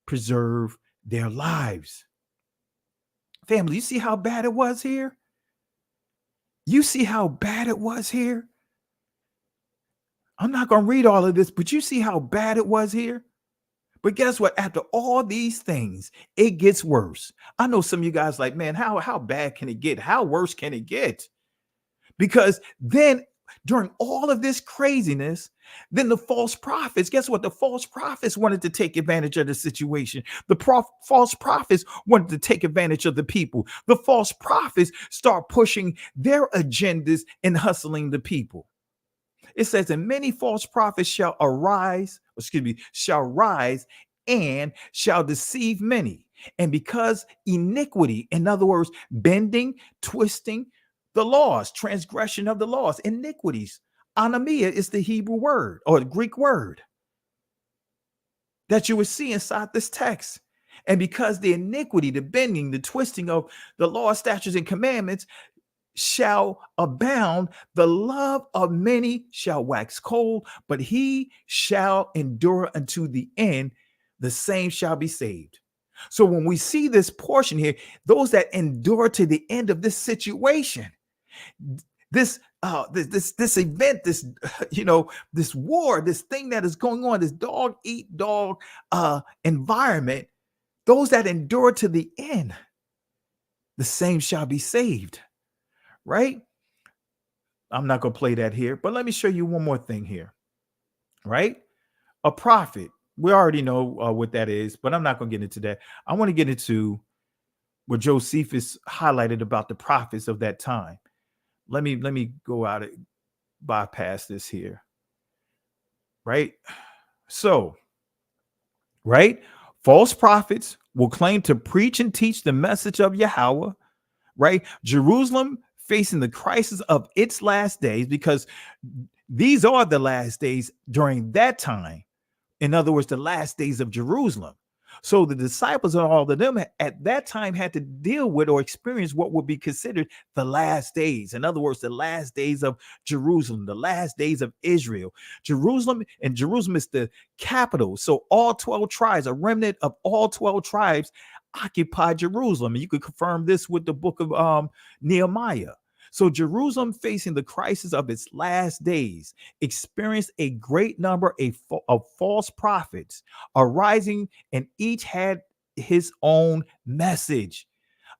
preserve their lives. Family, you see how bad it was here? You see how bad it was here? I'm not going to read all of this, but you see how bad it was here? But guess what? After all these things, it gets worse. I know some of you guys like, man, how bad can it get? How worse can it get? Because then during all of this craziness, then the false prophets, guess what? The false prophets wanted to take advantage of the situation. The false prophets wanted to take advantage of the people. The false prophets start pushing their agendas and hustling the people. It says, and many false prophets shall arise. shall rise and shall deceive many. And because iniquity, in other words, bending, twisting the laws, transgression of the laws, iniquities, anomia is the Hebrew word or the Greek word that you would see inside this text. And because the iniquity, the bending, the twisting of the law, statutes, and commandments shall abound, the love of many shall wax cold, but he shall endure unto the end, the same shall be saved. So when we see this portion here, those that endure to the end of this situation, this event, this this war, this thing that is going on, this dog eat dog environment, those that endure to the end, the same shall be saved. Right? I'm not going to play that here, but let me show you one more thing here. Right? A prophet. We already know what that is, but I'm not going to get into that. I want to get into what Josephus highlighted about the prophets of that time. Let me go out and bypass this here. Right? So, right? False prophets will claim to preach and teach the message of Yahweh. Right? Jerusalem facing the crisis of its last days, because these are the last days during that time. In other words, the last days of Jerusalem. So the disciples and all of them at that time had to deal with or experience what would be considered the last days. In other words, the last days of Jerusalem, the last days of Israel. Jerusalem is the capital. So all 12 tribes, a remnant of all 12 tribes occupied Jerusalem. And you could confirm this with the book of Nehemiah. So Jerusalem, facing the crisis of its last days, experienced a great number of false prophets arising, and each had his own message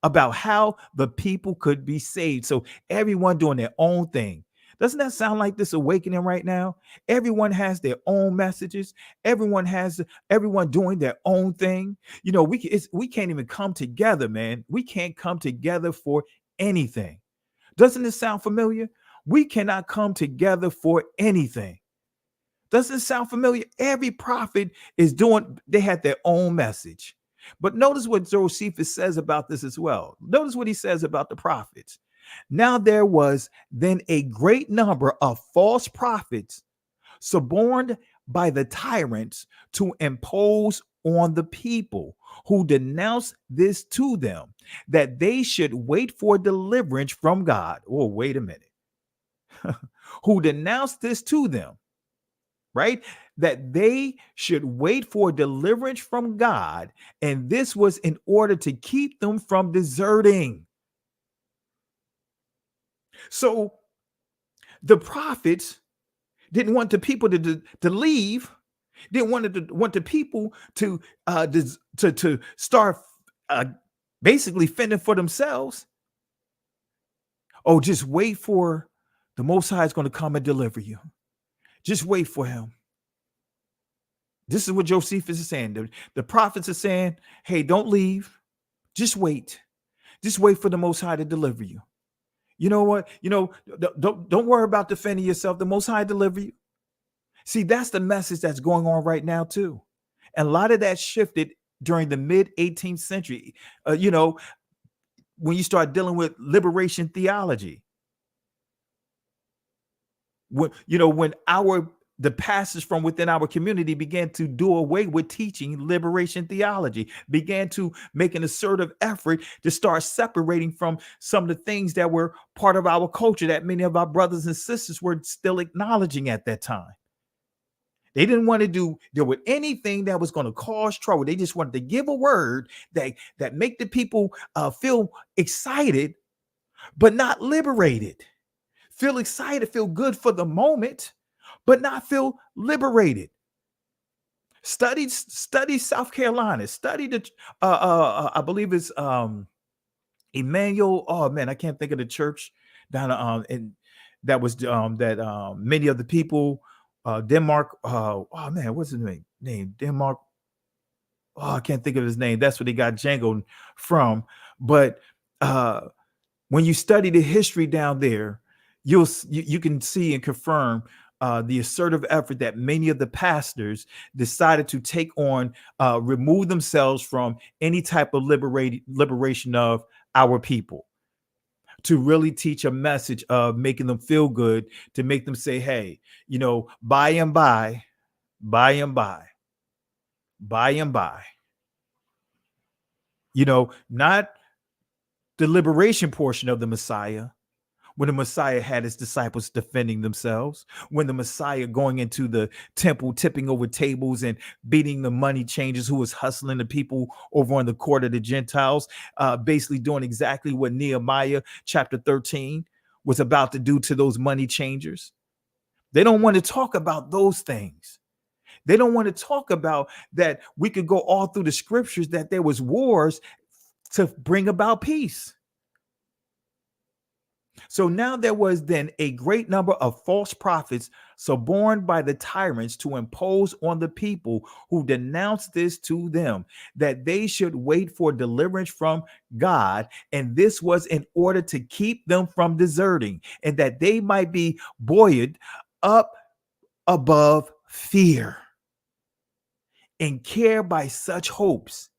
about how the people could be saved. So everyone doing their own thing. Doesn't that sound like this awakening right now? Everyone has their own messages. Everyone doing their own thing. We can't even come together, man. We can't come together for anything. Doesn't it sound familiar? We cannot come together for anything. Doesn't it sound familiar? Every prophet they had their own message. But notice what Josephus says about this as well. Notice what he says about the prophets. Now there was then a great number of false prophets suborned by the tyrants to impose on the people, who denounced this to them, that they should wait for deliverance from God. Oh, wait a minute. Who denounced this to them, right? That they should wait for deliverance from God. And this was in order to keep them from deserting. So the prophets didn't want the people to leave. Didn't want the people to start basically fending for themselves. Oh, just wait for the Most High is going to come and deliver you. Just wait for him. This is what Josephus is saying. The prophets are saying, hey, don't leave. Just wait. Just wait for the Most High to deliver you. You know what? Don't worry about defending yourself. The Most High deliver you. See, that's the message that's going on right now, too. And a lot of that shifted during the mid-18th century, when you start dealing with liberation theology. When the pastors from within our community began to do away with teaching liberation theology, began to make an assertive effort to start separating from some of the things that were part of our culture that many of our brothers and sisters were still acknowledging at that time. They didn't want to deal with anything that was going to cause trouble. They just wanted to give a word that make the people feel excited, but not liberated. Feel excited, feel good for the moment, but not feel liberated. Study South Carolina. Study I believe it's Emmanuel. Oh man, I can't think of the church down and that was that many of the people. Denmark. Oh man, what's his name? Denmark. Oh, I can't think of his name. That's where they got Django from. But when you study the history down there, you can see and confirm the assertive effort that many of the pastors decided to take on, remove themselves from any type of liberation of our people, to really teach a message of making them feel good, to make them say, hey, by and by, by and by, by and by, not the liberation portion of the Messiah, when the Messiah had his disciples defending themselves, when the Messiah going into the temple, tipping over tables and beating the money changers who was hustling the people over on the court of the Gentiles, basically doing exactly what Nehemiah chapter 13 was about to do to those money changers. They don't want to talk about those things. They don't want to talk about that. We could go all through the scriptures that there was wars to bring about peace. So now there was then a great number of false prophets suborned by the tyrants to impose on the people who denounced this to them, that they should wait for deliverance from God. And this was in order to keep them from deserting, and that they might be buoyed up above fear and care by such hopes.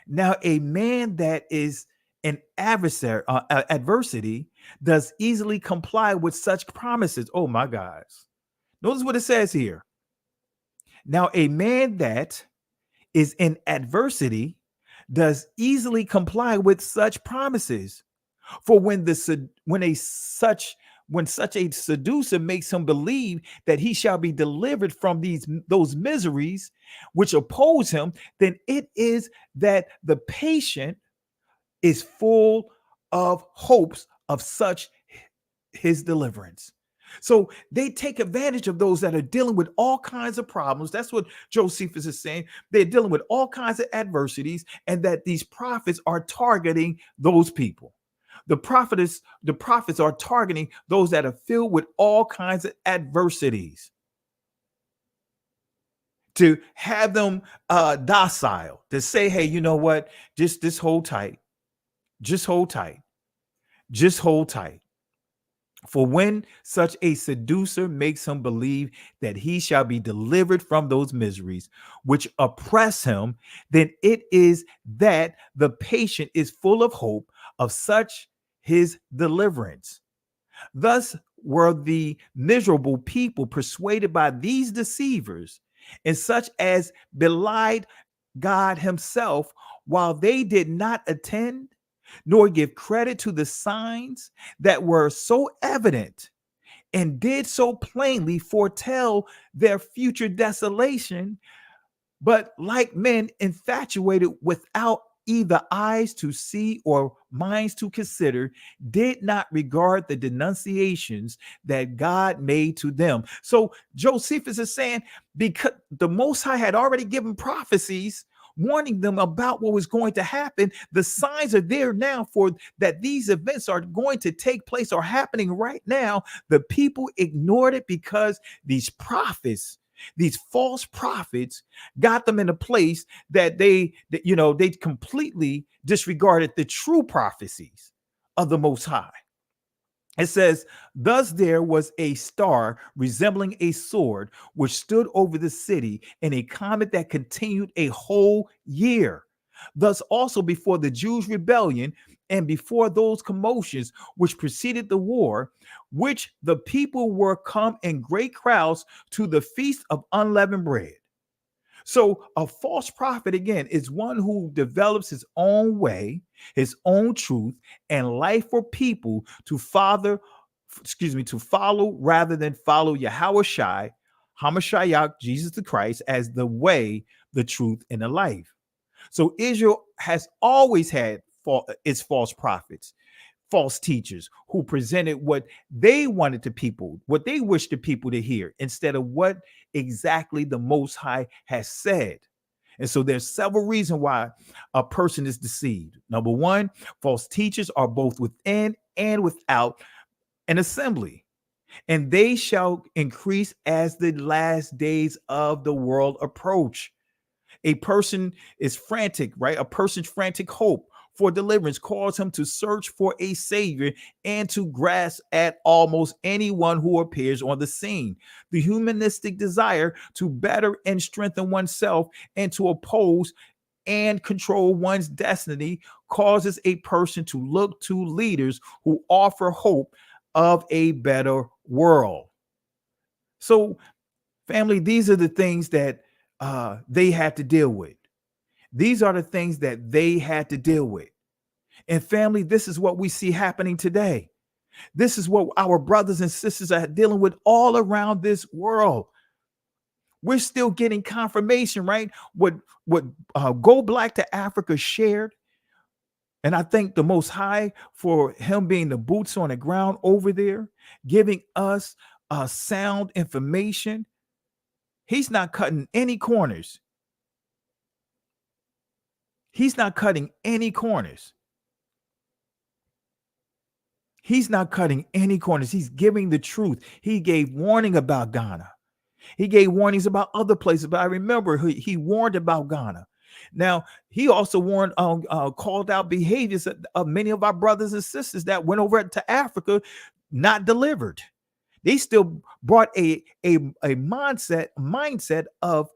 Now, a man that is an adversity does easily comply with such promises. Oh my guys. Notice what it says here. Now, a man that is in adversity does easily comply with such promises. For when such a seducer makes him believe that he shall be delivered from those miseries which oppose him, then it is that the patient is full of hopes of such his deliverance. So they take advantage of those that are dealing with all kinds of problems. That's what Josephus is saying. They're dealing with all kinds of adversities, and that these prophets are targeting those people. The prophets are targeting those that are filled with all kinds of adversities, to have them docile, to say, hey, you know what? Just hold tight. Just hold tight. Just hold tight. For when such a seducer makes him believe that he shall be delivered from those miseries which oppress him, then it is that the patient is full of hope of such his deliverance. Thus were the miserable people persuaded by these deceivers, and such as belied God himself, while they did not attend nor give credit to the signs that were so evident, and did so plainly foretell their future desolation, but like men infatuated without either eyes to see or minds to consider, did not regard the denunciations that God made to them. So Josephus is saying, because the Most High had already given prophecies warning them about what was going to happen, the signs are there now for that these events are going to take place or happening right now. The people ignored it because these prophets, these false prophets, got them in a place that they completely disregarded the true prophecies of the Most High. It says, thus there was a star resembling a sword, which stood over the city, in a comet that continued a whole year. Thus also before the Jews' rebellion, and before those commotions which preceded the war, which the people were come in great crowds to the feast of unleavened bread. So a false prophet, again, is one who develops his own way, his own truth and life for people to follow rather than follow Yahushua, Hamashiach, Jesus the Christ, as the way, the truth, and the life. So Israel has always had its false prophets, false teachers who presented what they wanted to people, what they wished the people to hear, instead of what exactly the Most High has said. And so there's several reasons why a person is deceived. Number one, false teachers are both within and without an assembly, and they shall increase as the last days of the world approach. A person is frantic, right? A person's frantic hope for deliverance cause him to search for a savior and to grasp at almost anyone who appears on the scene. The humanistic desire to better and strengthen oneself and to oppose and control one's destiny causes a person to look to leaders who offer hope of a better world. So, family, these are the things that they had to deal with. These are the things that they had to deal with. And family, this is what we see happening today. This is what our brothers and sisters are dealing with all around this world. We're still getting confirmation, right? What Go Black to Africa shared. And I thank the Most High for him being the boots on the ground over there, giving us sound information. He's not cutting any corners. He's not cutting any corners. He's not cutting any corners. He's giving the truth. He gave warning about Ghana. He gave warnings about other places, but I remember he warned about Ghana. Now, he also warned, called out behaviors of many of our brothers and sisters that went over to Africa, not delivered. They still brought a mindset of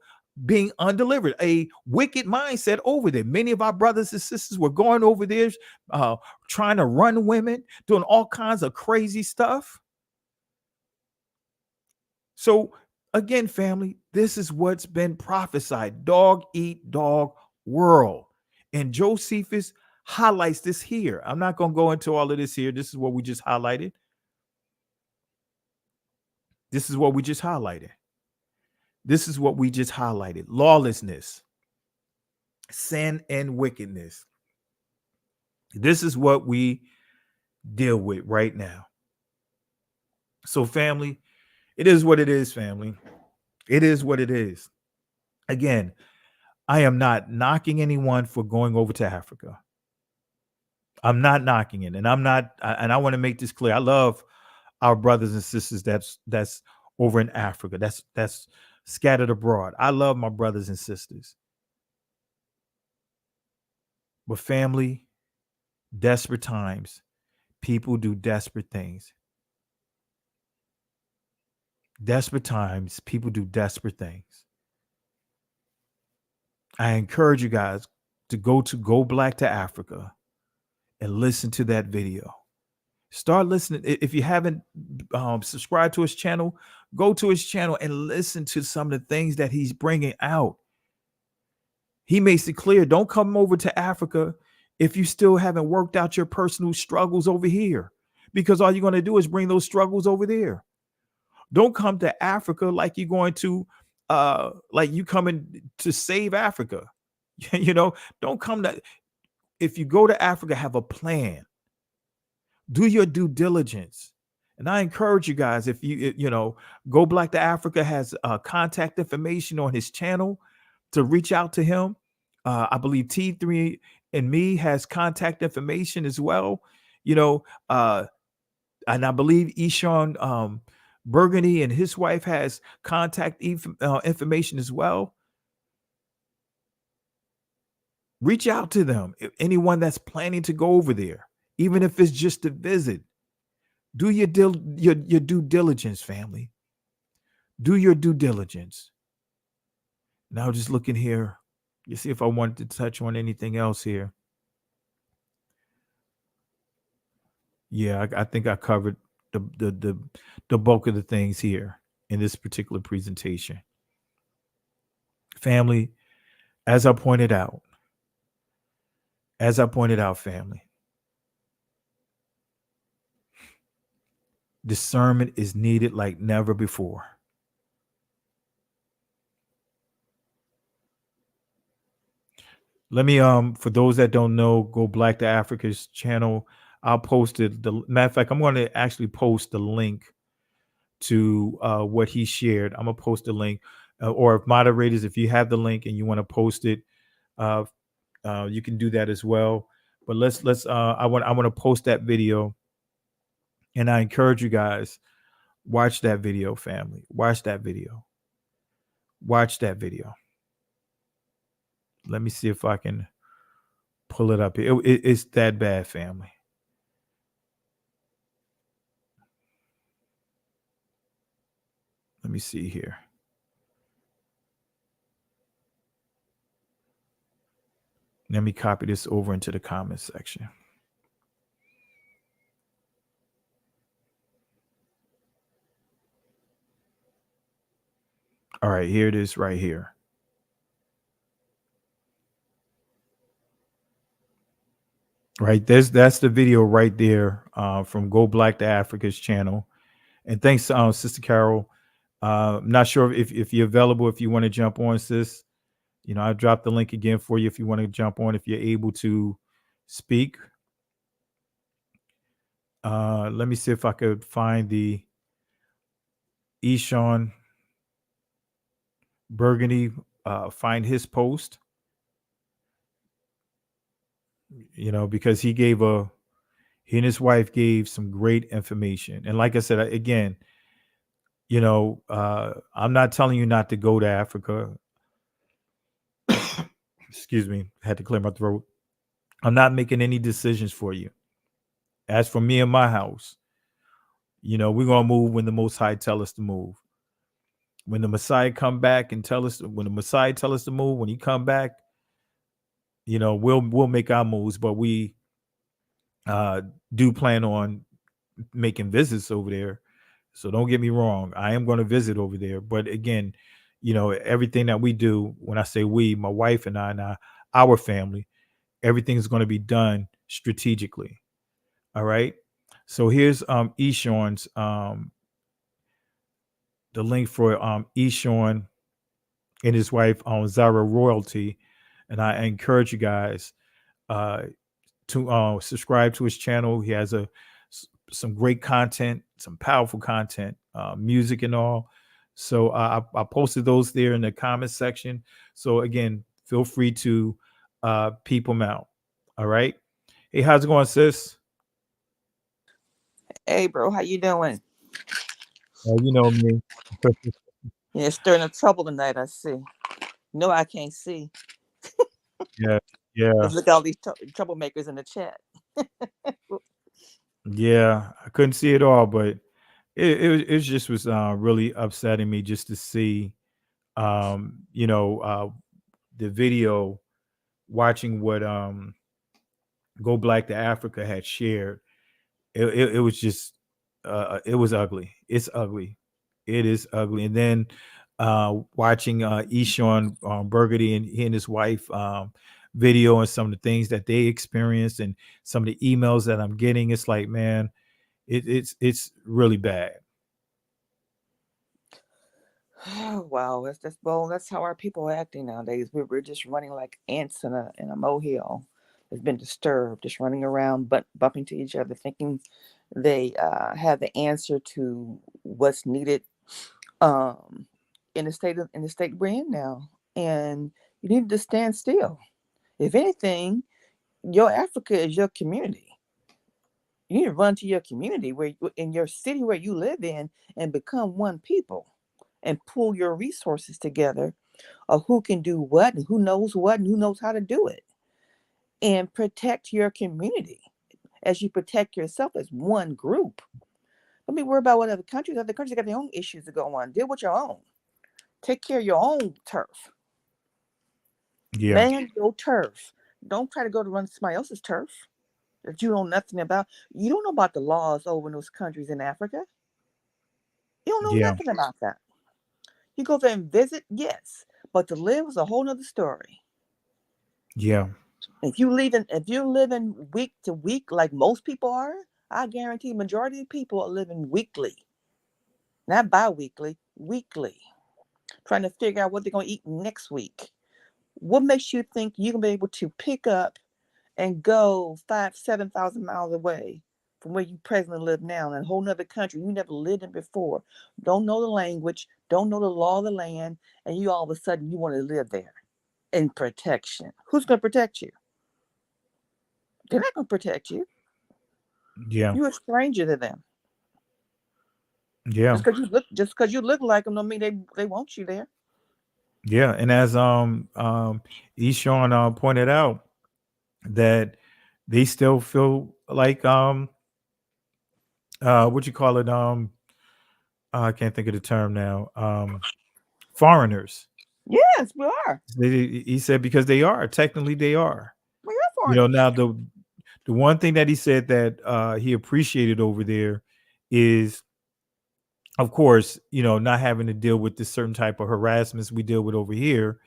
being undelivered, a wicked mindset over there. Many of our brothers and sisters were going over there, trying to run women, doing all kinds of crazy stuff. So again, family, this is what's been prophesied. Dog eat dog world. And Josephus highlights this here. I'm not going to go into all of this here. This is what we just highlighted. This is what we just highlighted. This is what we just highlighted. Lawlessness, sin, and wickedness. This is what we deal with right now. So, family, it is what it is, family. It is what it is. Again, I am not knocking anyone for going over to Africa. I'm not knocking it. And I want to make this clear. I love our brothers and sisters that's over in Africa. That's scattered abroad. I love my brothers and sisters. But family, desperate times, people do desperate things. Desperate times, people do desperate things. I encourage you guys to Go Black to Africa and listen to that video. Start listening. If you haven't subscribed to his channel, go to his channel and listen to some of the things that he's bringing out. He makes it clear, don't come over to Africa if you still haven't worked out your personal struggles over here, because all you're going to do is bring those struggles over there. Don't come to Africa like you're going to, like you coming to save Africa. Don't come to, if you go to Africa, have a plan. Do your due diligence. And I encourage you guys, if Go Black to Africa has contact information on his channel to reach out to him. I believe T3 and me has contact information as well. And I believe Eshawn Burgundy and his wife has contact information as well. Reach out to them. If anyone that's planning to go over there, even if it's just to visit, do your due diligence, family. Do your due diligence. Now, just looking here, you see if I wanted to touch on anything else here. Yeah, I think I covered the bulk of the things here in this particular presentation. Family, as I pointed out, family, discernment is needed like never before. Let me, for those that don't know, Go Black to Africa's channel, I'll post it. The matter of fact, I'm going to actually post the link to what he shared. I'm going to post the link, or if moderators, if you have the link and you want to post it, you can do that as well. But I want to post that video, and I encourage you guys, watch that video, family. Watch that video. Watch that video. Let me see if I can pull it up. It's that bad, family. Let me see here. Let me copy this over into the comments section. All right, here it is right here. Right, that's the video right there from Go Black to Africa's channel. And thanks, Sister Carol. I'm not sure if you're available, if you want to jump on, sis. You know, I dropped the link again for you if you want to jump on, if you're able to speak. Let me see if I could find the Eshawn Burgundy, find his post. You know, because he and his wife gave some great information. And like I said, again, you know, I'm not telling you not to go to Africa. Excuse me, I had to clear my throat. I'm not making any decisions for you. As for me and my house, you know, we're gonna move when the Most High tell us to move. When the Messiah come back and when the Messiah tell us to move, when he come back, you know, we'll make our moves. But we do plan on making visits over there. So don't get me wrong, I am going to visit over there. But again, you know, everything that we do, when I say we, my wife and I and our family, everything's going to be done strategically. All right. So here's Eshawn's the link for Eshawn and his wife Zara Royalty. And I encourage you guys to subscribe to his channel. He has some great content, some powerful content, music and all. So I posted those there in the comment section. So again, feel free to peep them out. All right. Hey, how's it going, sis? Hey, bro, how you doing? You know me. Yeah, stirring up trouble tonight, I see. No, I can't see. Yeah. Look at all these troublemakers in the chat. Yeah, I couldn't see it all, but it just was really upsetting me just to see, you know, the video, watching what Go Black to Africa had shared. It was just, it was ugly. It's ugly. It is ugly. And then watching Eshawn Burgundy and he and his wife video and some of the things that they experienced and some of the emails that I'm getting, it's like, man, it's really bad. Wow, that's how our people are acting nowadays. We're just running like ants in a molehill that's been disturbed, just running around, but bumping to each other, thinking they have the answer to what's needed in the state we're in now. And you need to stand still. If anything, your Africa is your community. You need to run to your community in your city where you live in and become one people and pull your resources together of who can do what and who knows how to do it, and protect your community as you protect yourself as one group. Don't be worried about what other countries got their own issues to go on. Deal with your own. Take care of your own turf. Yeah. Man your turf. Don't try to go to run somebody else's turf that you know nothing about. You don't know about the laws over in those countries in Africa. You don't know nothing about that. You go there and visit, yes, but to live is a whole nother story. Yeah. If you're living week to week like most people are, I guarantee the majority of people are living weekly, not bi-weekly, weekly, trying to figure out what they're going to eat next week. What makes you think you're going to be able to pick up and go 5,000-7,000 miles away from where you presently live now in a whole nother country you never lived in before, don't know the language, don't know the law of the land, and you all of a sudden you want to live there in protection? Who's going to protect you? They're not going to protect you. Yeah. You're a stranger to them. Yeah. Just because you look like them don't mean they want you there. Yeah. And as Eshawn pointed out, that they still feel like what you call it, I can't think of the term now, foreigners. Yes, we are. He said because they are, technically they are. We are You know, foreigners. now the one thing that he said that he appreciated over there is, of course, you know, not having to deal with this certain type of harassments we deal with over here.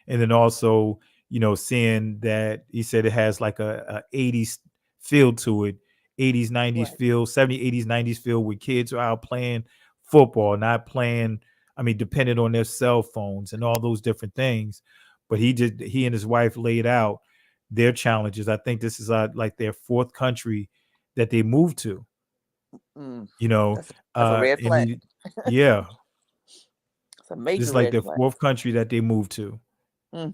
And then also, you know, seeing that he said it has like a 80s feel to it, 80s, 90s Right. feel, 70s, 80s, 90s feel, with kids are out playing football, not playing, I mean, dependent on their cell phones and all those different things. But he and his wife laid out their challenges. I think this is like their fourth country that they moved to, Mm, you know, that's a red and flag. yeah, It's a this major is like red the flag. fourth country that they moved to. Hmm.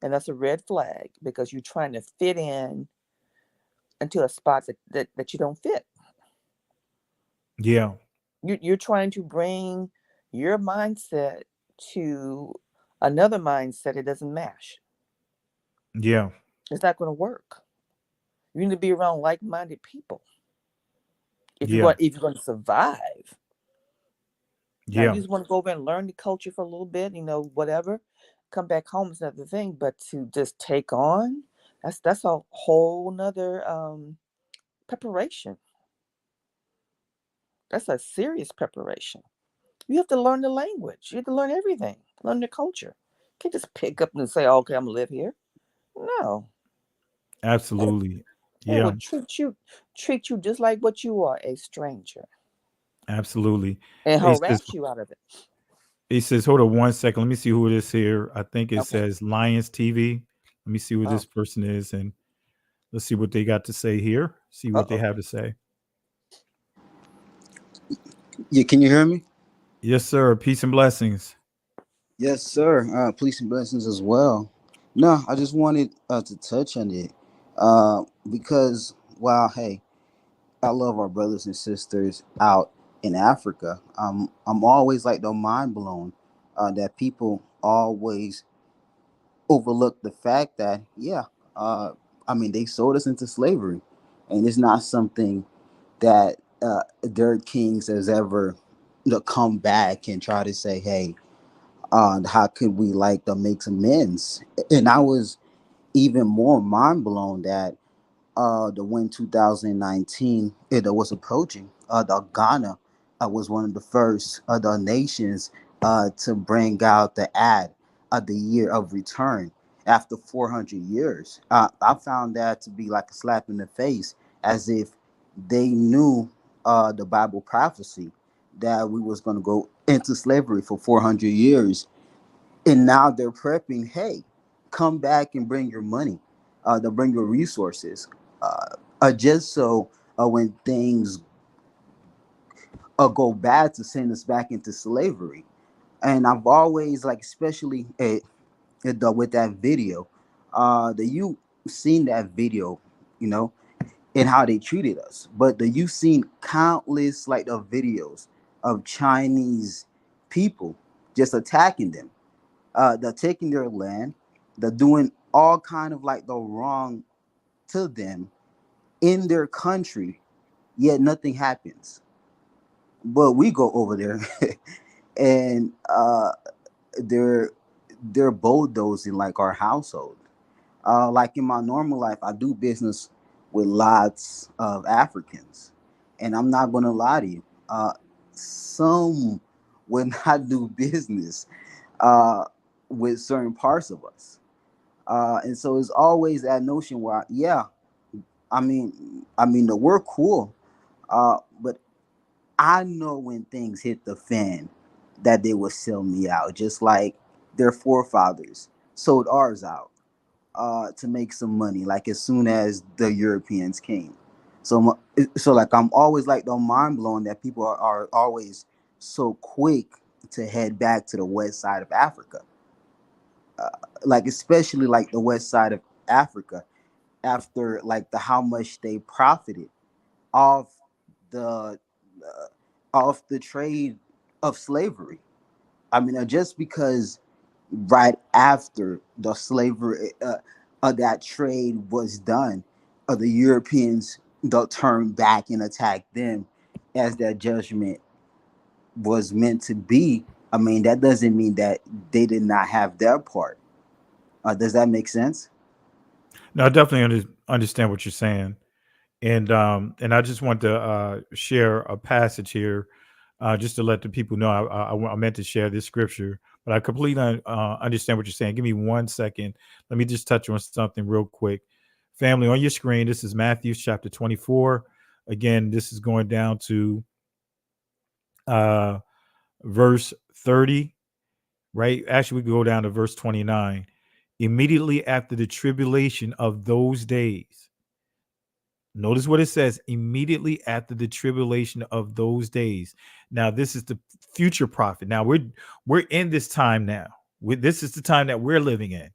And that's a red flag because you're trying to fit in into a spot that you don't fit. Yeah, You're trying to bring your mindset to another mindset. It doesn't match. yeah, It's not going to work. You need to be around like-minded people yeah, if you're going to survive. Now, you yeah. just want to go over and learn the culture for a little bit, whatever. Come back home is another thing, but to just take on, that's a whole nother preparation. That's a serious preparation. You have to learn the language. You have to learn everything. Learn the culture. You can't just pick up and say, "Okay, I'm gonna live here." No, Absolutely. they Yeah, will treat you just like what you are, a stranger, absolutely. and He says, harass you out of it. hold on one second. Let me see who it is here. I think it Okay. says Lions TV. Let me see who Oh. this person is, and let's see what they got to say here. See Uh what they oh. have to say. Yeah, can you hear me? Yes, sir. Peace and blessings. Yes, sir. Peace and blessings as well. No, I just wanted to touch on it because, wow, hey, I love our brothers and sisters out in Africa. I'm always like the mind blown that people always overlook the fact that, yeah, I mean, they sold us into slavery, and it's not something that their kings has ever come back and try to say, hey, how could we like to make amends? And I was even more mind blown that the when 2019 it was approaching, the Ghana was one of the first the nations to bring out the ad of the year of return after 400 years. I found that to be like a slap in the face, as if they knew the Bible prophecy that we was going to go into slavery for 400 years, and now they're prepping, hey, come back and bring your money, to bring your resources, just so when things go bad, to send us back into slavery. And I've always like, especially with that video, that you seen that video, you know, and how they treated us, but the you seen countless like of videos of Chinese people just attacking them. They're taking their land. They're doing all kind of like the wrong to them in their country, yet nothing happens. But we go over there and they're they're bulldozing like our household. Like in my normal life, I do business with lots of Africans, and I'm not gonna lie to you. Some would not do business uh, with certain parts of us. And so it's always that notion where, yeah, we're cool, but I know when things hit the fan that they will sell me out, just like their forefathers sold ours out to make some money. Like as soon as the Europeans came, so like I'm always like the mind blown that people are always so quick to head back to the west side of Africa, uh, like especially like the west side of Africa, after like the how much they profited off the off the trade of slavery. I mean, just because right after the slavery, that trade was done, the Europeans they'll turn back and attack them as that judgment was meant to be. I mean, that doesn't mean that they did not have their part. Does that make sense? No, I definitely understand what you're saying. And I just want to share a passage here, just to let the people know. I meant to share this scripture, but I completely understand what you're saying. Give me 1 second. Let me just touch on something real quick. Family, on your screen, this is Matthew chapter 24. Again, this is going down to uh, verse 30, right? Actually, we can go down to verse 29. Immediately after the tribulation of those days. Notice what it says, immediately after the tribulation of those days. Now, this is the future prophet. Now we're in this time now. This is the time that we're living in,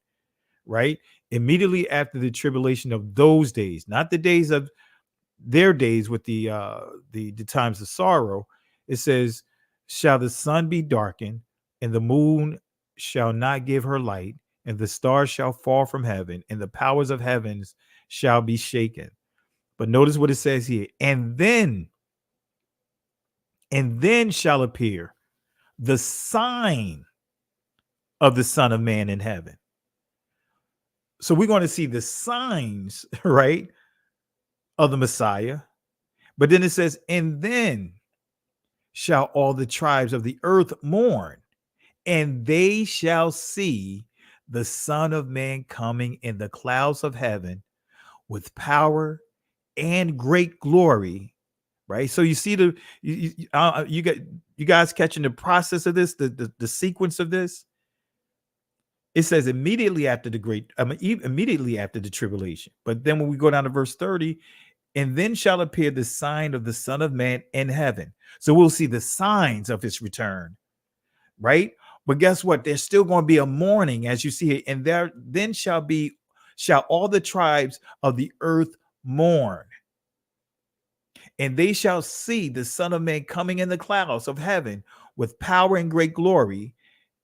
right? Immediately after the tribulation of those days, not the days of their days with the times of sorrow. It says, shall the sun be darkened, and the moon shall not give her light, and the stars shall fall from heaven, and the powers of heavens shall be shaken. But notice what it says here. And then shall appear the sign of the Son of Man in heaven. So we're going to see the signs, right, of the Messiah. But then it says, and then shall all the tribes of the earth mourn, and they shall see the Son of Man coming in the clouds of heaven with power and great glory. Right. So you see you guys catching the process of this, the sequence of this. It says immediately after immediately after the tribulation. But then when we go down to verse 30, and then shall appear the sign of the Son of Man in heaven. So we'll see the signs of his return. Right. But guess what? There's still going to be a mourning, as you see it. And there then shall all the tribes of the earth mourn. And they shall see the Son of Man coming in the clouds of heaven with power and great glory.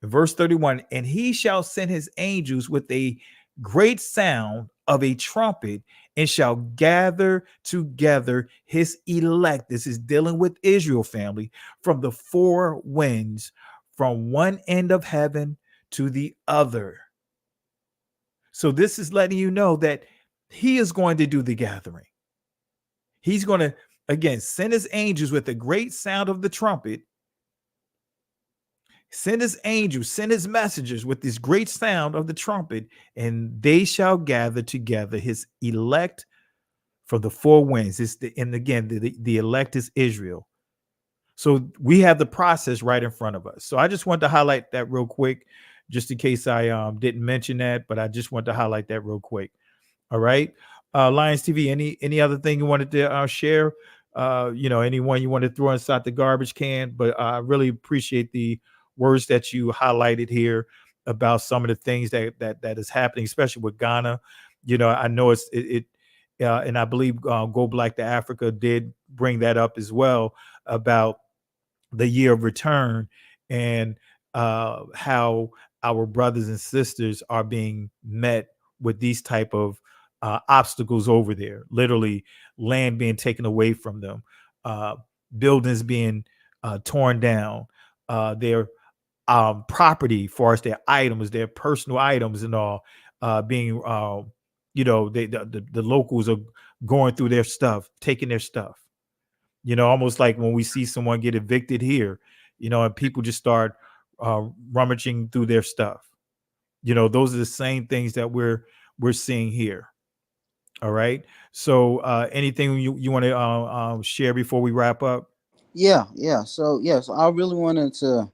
Verse 31, and he shall send his angels with a great sound of a trumpet, and shall gather together his elect. This is dealing with Israel, family, from the four winds, from one end of heaven to the other. So this is letting you know that he is going to do the gathering. He's going to, again, send his angels with a great sound of the trumpet. Send his angels, send his messengers with this great sound of the trumpet, and they shall gather together his elect from the four winds. And again, the elect is Israel. So we have the process right in front of us. So I just want to highlight that real quick, just in case I didn't mention that, but I just want to highlight that real quick. All right. Lions TV, any other thing you wanted to share? Anyone you want to throw inside the garbage can, but I really appreciate the words that you highlighted here about some of the things that is happening, especially with Ghana. I know and I believe Go Black to Africa did bring that up as well about the year of return and how our brothers and sisters are being met with these type of obstacles over there, literally land being taken away from them, buildings being torn down, their property, far as their items, their personal items and all, being, the locals are going through their stuff, taking their stuff, almost like when we see someone get evicted here, and people just start rummaging through their stuff. Those are the same things that we're seeing here. All right. So anything you want to share before we wrap up? Yeah. So I really wanted to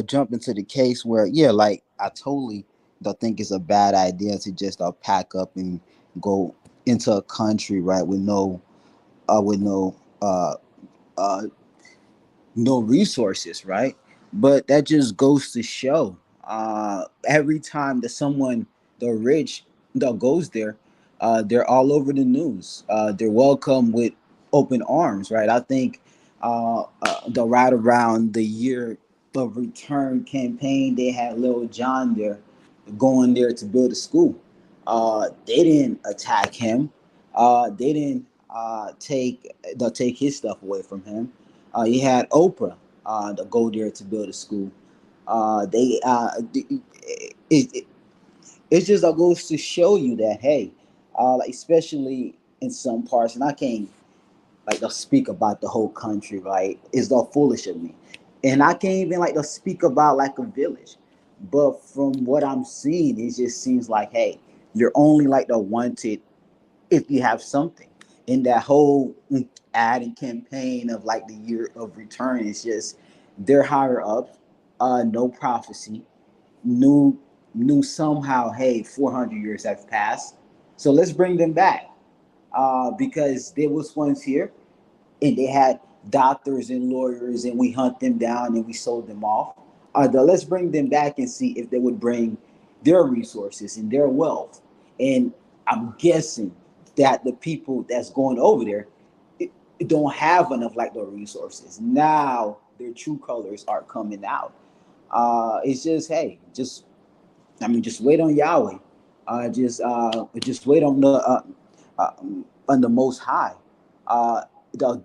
jump into the case where, like I totally don't think it's a bad idea to just pack up and go into a country, right, with no resources, right? But that just goes to show every time that the rich that goes there, they're all over the news. They're welcome with open arms, right? I think the right around the year of return campaign, they had Lil John there, going there to build a school. They didn't attack him. They didn't take his stuff away from him. He had Oprah to go there to build a school. It, it just goes to show you that, hey, like especially in some parts, and I can't like they'll speak about the whole country, right? It's all foolish of me, and I can't even like they'll speak about like a village. But from what I'm seeing, it just seems like, hey, you're only like the wanted if you have something. In that whole ad and campaign of like the year of return, it's just they're higher up, no prophecy, knew knew somehow, hey, 400 years have passed, so let's bring them back, because there was once here, and they had doctors and lawyers, and we hunt them down and we sold them off. Let's bring them back and see if they would bring their resources and their wealth. And I'm guessing that the people that's going over there don't have enough like the resources. Now their true colors are coming out. It's just, hey, just wait on Yahweh. Just wait uh, on the Most High. The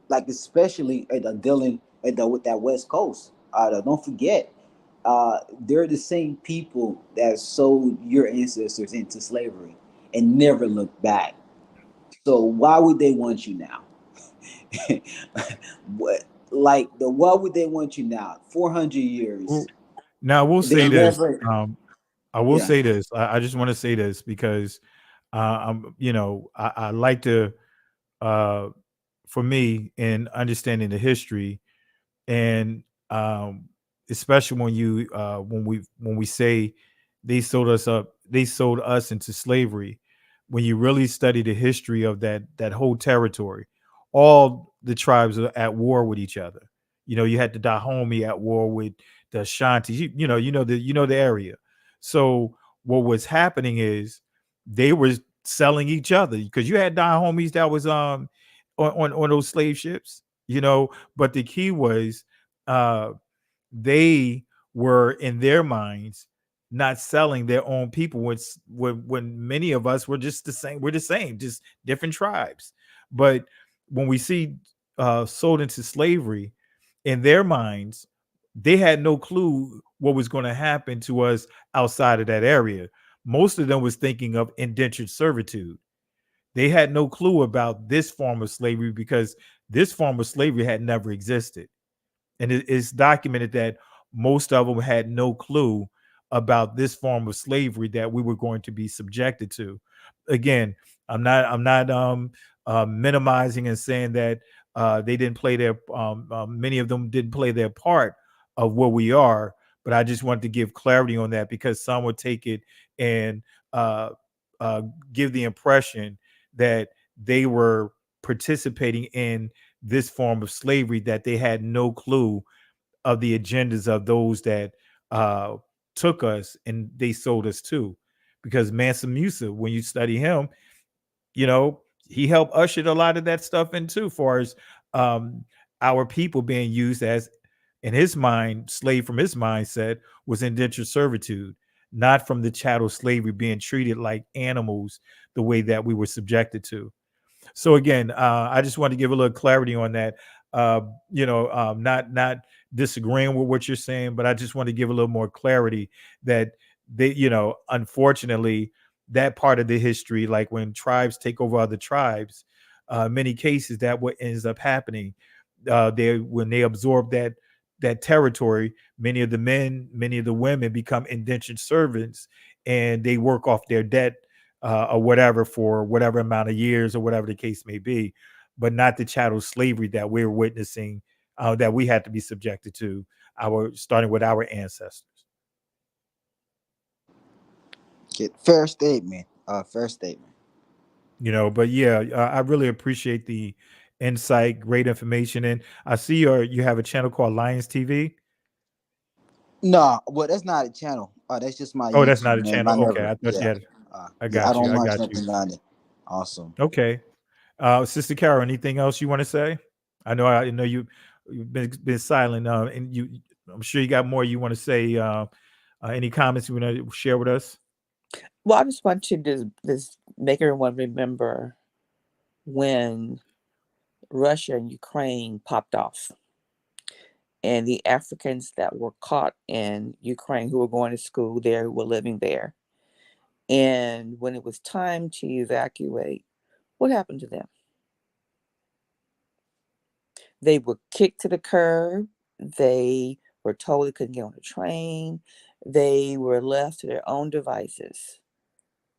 like especially the dealing with that West Coast. Don't forget, they're the same people that sold your ancestors into slavery and never looked back. So why would they want you now? what why would they want you now? 400 years. Well, now I will say They this. never. I will Yeah. say this. I just want to say this because I like to, uh, for me, in understanding the history, and especially when we say they sold us into slavery. When you really study the history of that whole territory, all the tribes are at war with each other. You had the Dahomey at war with the Ashanti. You know the area. So what was happening is they were selling each other, because you had Dahomeys that was on those slave ships. But the key was, uh, they were in their minds not selling their own people, when many of us were just the same. We're the same, just different tribes. But when we see sold into slavery, in their minds, they had no clue what was going to happen to us outside of that area. Most of them was thinking of indentured servitude. They had no clue about this form of slavery, because this form of slavery had never existed. And it's documented that most of them had no clue about this form of slavery that we were going to be subjected to. Again, I'm not minimizing and saying that they didn't play their many of them didn't play their part of where we are, but I just wanted to give clarity on that, because some would take it and uh, uh, give the impression that they were participating in this form of slavery, that they had no clue of the agendas of those that uh, took us and they sold us to. Because Mansa Musa, when you study him, he helped usher a lot of that stuff in too, far as um, our people being used as, in his mind, slave from his mindset was indentured servitude, not from the chattel slavery, being treated like animals the way that we were subjected to. So again, I just want to give a little clarity on that. Not disagreeing with what you're saying, but I just want to give a little more clarity that unfortunately, that part of the history, like when tribes take over other tribes, many cases that what ends up happening, they when they absorb that territory, many of the men, many of the women become indentured servants, and they work off their debt or whatever for whatever amount of years or whatever the case may be, but not the chattel slavery that we're witnessing, that we had to be subjected to, starting with our ancestors. Okay, fair statement. Fair statement. But yeah, I really appreciate the insight, great information, and I see you have a channel called Lions TV. No, well, that's not a channel. That's just my Oh, that's not YouTube a name. channel. I Okay, never, I thought you yeah, had. I yeah, I got you. don't I launch got you. nothing on it. Awesome. Okay. Sister Carol, anything else you want to say? I know you've been silent, and I'm sure you got more you want to say Any comments you want to share with us? Well, I just want to just make everyone remember when Russia and Ukraine popped off, and the Africans that were caught in Ukraine who were going to school there, who were living there. And when it was time to evacuate, what happened to them? They were kicked to the curb. They were told they couldn't get on the train. They were left to their own devices,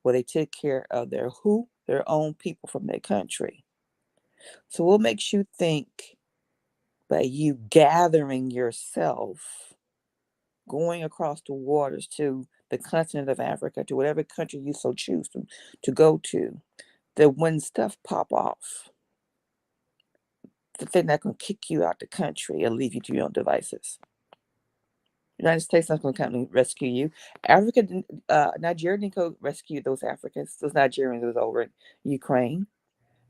where they took care of their own people from their country. So what makes you think by you gathering yourself, going across the waters to the continent of Africa, to whatever country you so choose to go to, that when stuff pop off, that they're not going to kick you out the country and leave you to your own devices? United States not going to come and rescue you. Nigeria didn't go rescue those Africans, those Nigerians that was over in Ukraine.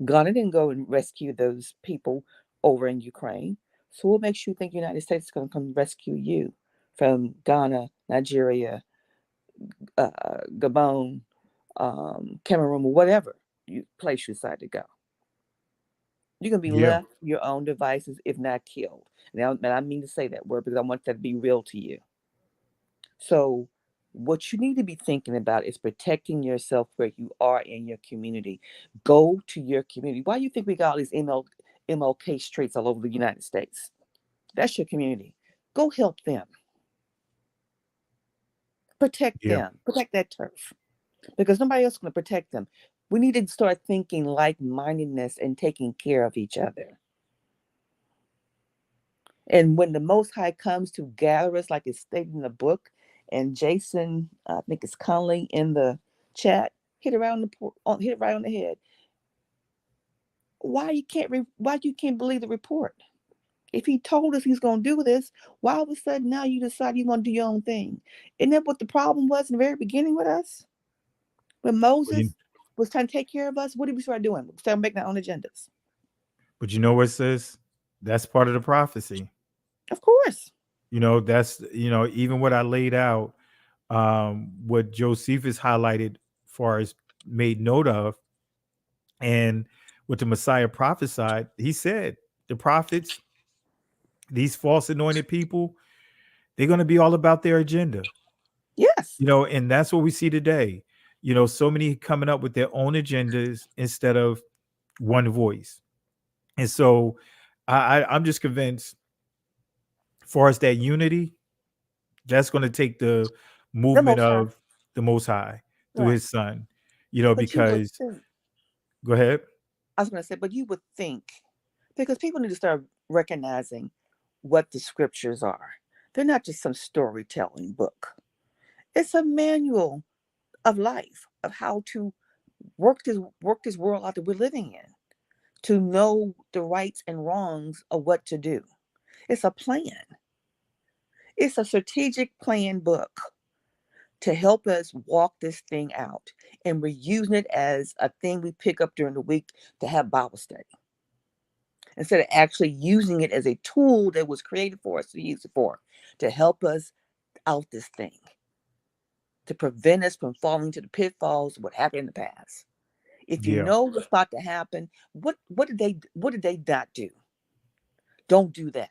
Ghana didn't go and rescue those people over in Ukraine. So what makes you think United States is going to come rescue you from Ghana, Nigeria, Gabon, Cameroon, or whatever place you decide to go? You're going to be left to your own devices, if not killed. Now, and I mean to say that word because I want that to be real to you. So what you need to be thinking about is protecting yourself where you are in your community. Go to your community. Why do you think we got all these MLK streets all over the United States? That's your community. Go help them. Protect them. Protect that turf. Because nobody else is going to protect them. We need to start thinking like-mindedness and taking care of each other. And when the Most High comes to gather us, like it's stated in the book, and Jason, I think it's Conley in the chat, hit it right on the head. Why you can't believe the report? If he told us he's going to do this, why all of a sudden now you decide you want to do your own thing? Isn't that what the problem was in the very beginning with us? When Moses was trying to take care of us, what did we start doing? We started making our own agendas. But you know what, sis? That's part of the prophecy. Of course. That's, even what I laid out, what Josephus highlighted far as made note of, and what the Messiah prophesied, he said, the prophets, these false anointed people, they're going to be all about their agenda. Yes. And that's what we see today. So many coming up with their own agendas instead of one voice. And so I'm just convinced, far as that unity, that's going to take the movement of the Most High through his son, because go ahead. I was going to say, but you would think, because people need to start recognizing what the scriptures are. They're not just some storytelling book. It's a manual of life, of how to work this world out that we're living in, to know the rights and wrongs of what to do. It's a plan. It's a strategic plan book to help us walk this thing out. And we're using it as a thing we pick up during the week to have Bible study, instead of actually using it as a tool that was created for us to use it for, to help us out this thing, to prevent us from falling into the pitfalls of what happened in the past. If you know what's about to happen, what did they not do? Don't do that.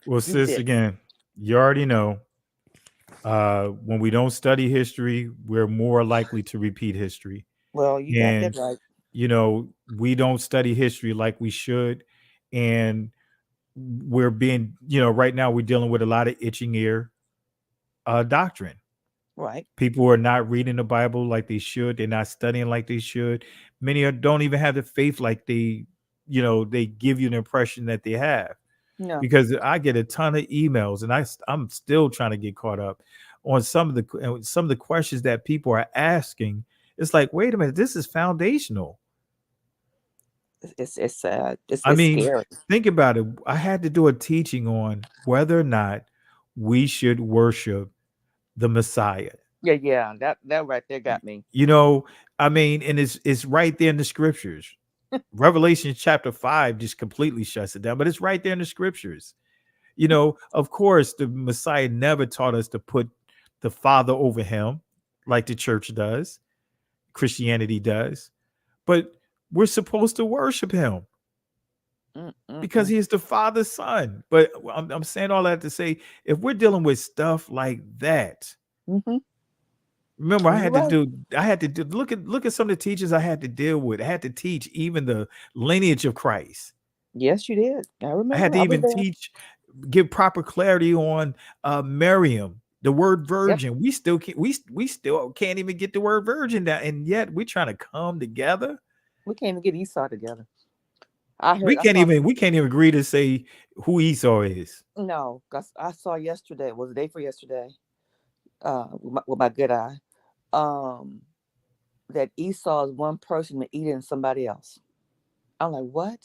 Well, sis, again, you already know, when we don't study history, we're more likely to repeat history. Well, you got that right. We don't study history like we should. And we're being, right now we're dealing with a lot of itching ear doctrine. Right. People are not reading the Bible like they should. They're not studying like they should. Many don't even have the faith like they give you the impression that they have. No. Because I get a ton of emails, and I'm still trying to get caught up on some of the questions that people are asking. It's like, wait a minute, this is foundational. It's scary. Think about it. I had to do a teaching on whether or not we should worship the Messiah. Yeah, that right there got me. And it's right there in the scriptures. Revelation chapter 5 just completely shuts it down, but it's right there in the scriptures. You know, of course, the Messiah never taught us to put the Father over him like the church does, Christianity does, but we're supposed to worship him because he is the Father's son. But I'm saying all that to say, if we're dealing with stuff like that, remember, I had to do look at some of the teachers I had to deal with. I had to teach even the lineage of Christ. Yes, you did. I remember. I had to even give proper clarity on Miriam, the word virgin. Yep. We still can't even get the word virgin down, and yet we're trying to come together. We can't even get Esau together. We can't even agree to say who Esau is. No, because I saw yesterday, was the day for yesterday, with my good eye, that Esau is one person eating somebody else. I'm like, what?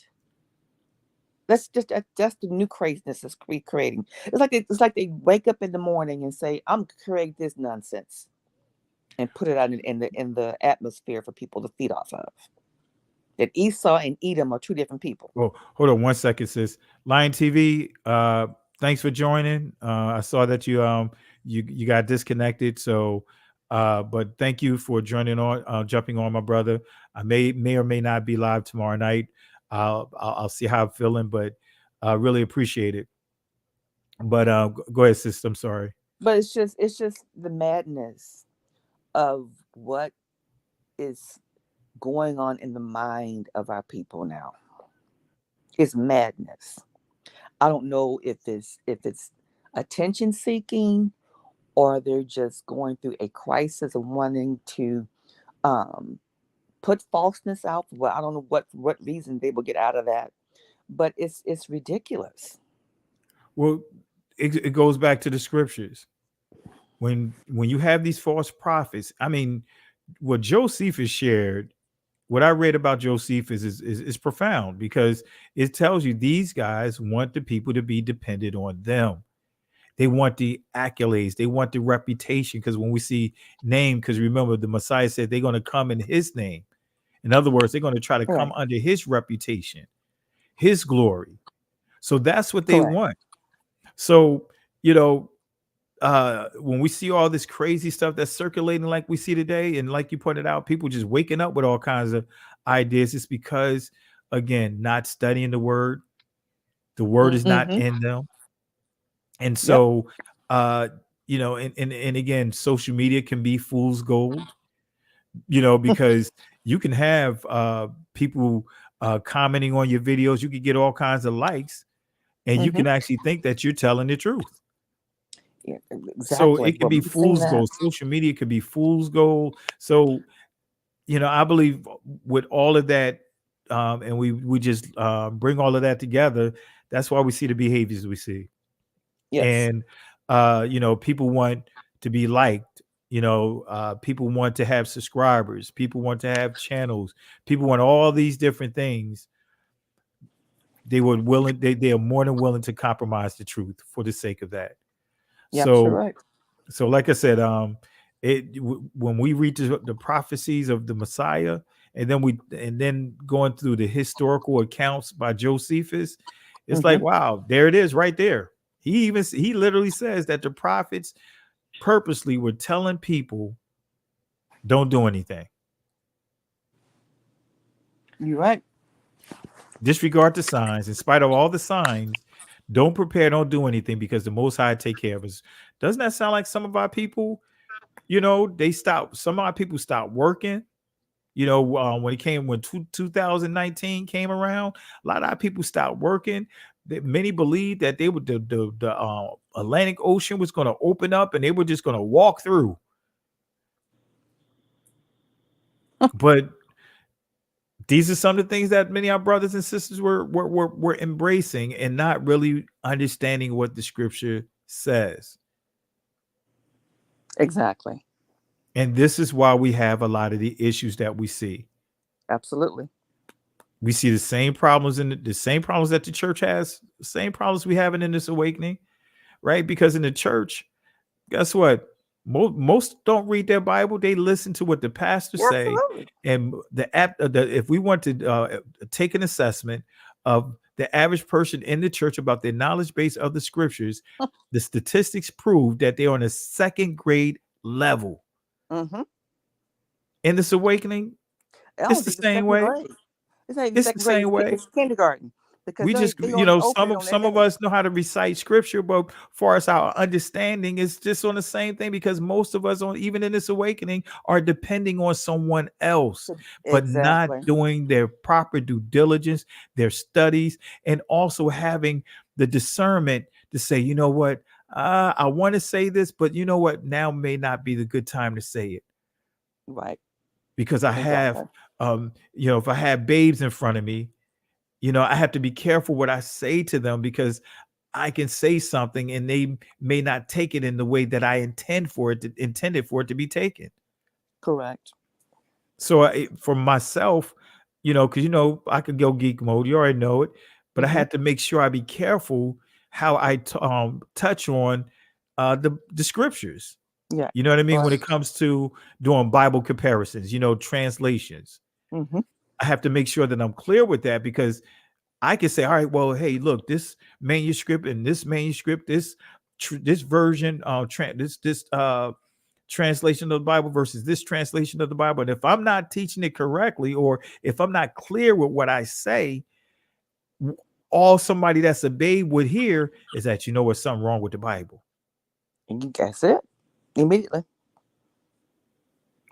That's the new craziness that's creating. It's like they wake up in the morning and say, "I'm creating this nonsense," and put it out in the atmosphere for people to feed off of. That Esau and Edom are two different people. Well, hold on 1 second, sis. Lion TV, thanks for joining. I saw that you got disconnected, so but thank you for joining on, jumping on, my brother. I may or may not be live tomorrow night. I'll see how I'm feeling, but I really appreciate it. But go ahead, sis. I'm sorry. But it's just the madness of what is going on in the mind of our people now. It's madness. I don't know if it's attention seeking, or they're just going through a crisis of wanting to put falseness out. Well, I don't know what reason they will get out of that, but it's ridiculous. Well, it goes back to the scriptures. When you have these false prophets, I mean, what Josephus shared, what I read about Josephus is profound, because it tells you these guys want the people to be dependent on them. They want the accolades. They want the reputation. Because when we see name, because remember, the Messiah said they're going to come in his name. In other words, they're going to try to come under his reputation, his glory. So that's what they want. So, you know, when we see all this crazy stuff that's circulating like we see today, and like you pointed out, people just waking up with all kinds of ideas, it's because, again, not studying the word. The word is not in them. And so, you know, and again, social media can be fool's gold, you know, because you can have people commenting on your videos. You can get all kinds of likes, and you can actually think that you're telling the truth. Yeah, exactly. So it can be fool's gold. Social media could be fool's gold. So, you know, I believe with all of that, and we just bring all of that together, that's why we see the behaviors we see. Yes. And, you know, people want to be liked. You know, people want to have subscribers. People want to have channels. People want all these different things. They are more than willing to compromise the truth for the sake of that. Yeah, so, right. So like I said, when we read the prophecies of the Messiah, and then going through the historical accounts by Josephus, it's like, wow, there it is right there. He literally says that the prophets purposely were telling people, don't do anything. You're right. Disregard the signs. In spite of all the signs, don't prepare, don't do anything, because the Most High take care of us. Doesn't that sound like some of our people? You know, some of our people stopped working. You know, when 2019 came around, a lot of our people stopped working. Many believed that the Atlantic Ocean was going to open up and they were just going to walk through. But these are some of the things that many of our brothers and sisters were embracing and not really understanding what the scripture says. Exactly. And this is why we have a lot of the issues that we see. Absolutely. We see the same problems the same problems that the church has, the same problems we have in this awakening, right? Because in the church, guess what? Most don't read their Bible. They listen to what the pastors say. And if we want to take an assessment of the average person in the church about their knowledge base of the scriptures, the statistics prove that they're on a second grade level. Mm-hmm. In this awakening, I don't it's the think it's same second way. grade. It's not even It's the second grade. same way. It's kindergarten because We just, they you only know, open it on some that of day. us know how to recite scripture, but far as our understanding is just on the same thing, because most of us, on even in this awakening, are depending on someone else, but not Exactly. doing their proper due diligence, their studies, and also having the discernment to say, you know what, I want to say this, but you know what, now may not be the good time to say it, Right. because I have, Exactly. you know, if I have babes in front of me, you know, I have to be careful what I say to them, because I can say something and they may not take it in the way that I intended for it to be taken. Correct. So for myself, you know, because, you know, I could go geek mode. You already know it, but I Mm-hmm. had to make sure I be careful how I touch on the scriptures. Yeah. You know what I mean? Right. When it comes to doing Bible comparisons, you know, translations, Mm-hmm. I have to make sure that I'm clear with that, because I can say, all right, well, hey, look, this manuscript and this manuscript, this version, this translation of the Bible versus this translation of the Bible. And if I'm not teaching it correctly, or if I'm not clear with what I say, all somebody that's a babe would hear is that, you know what's something wrong with the Bible. And you guess it immediately.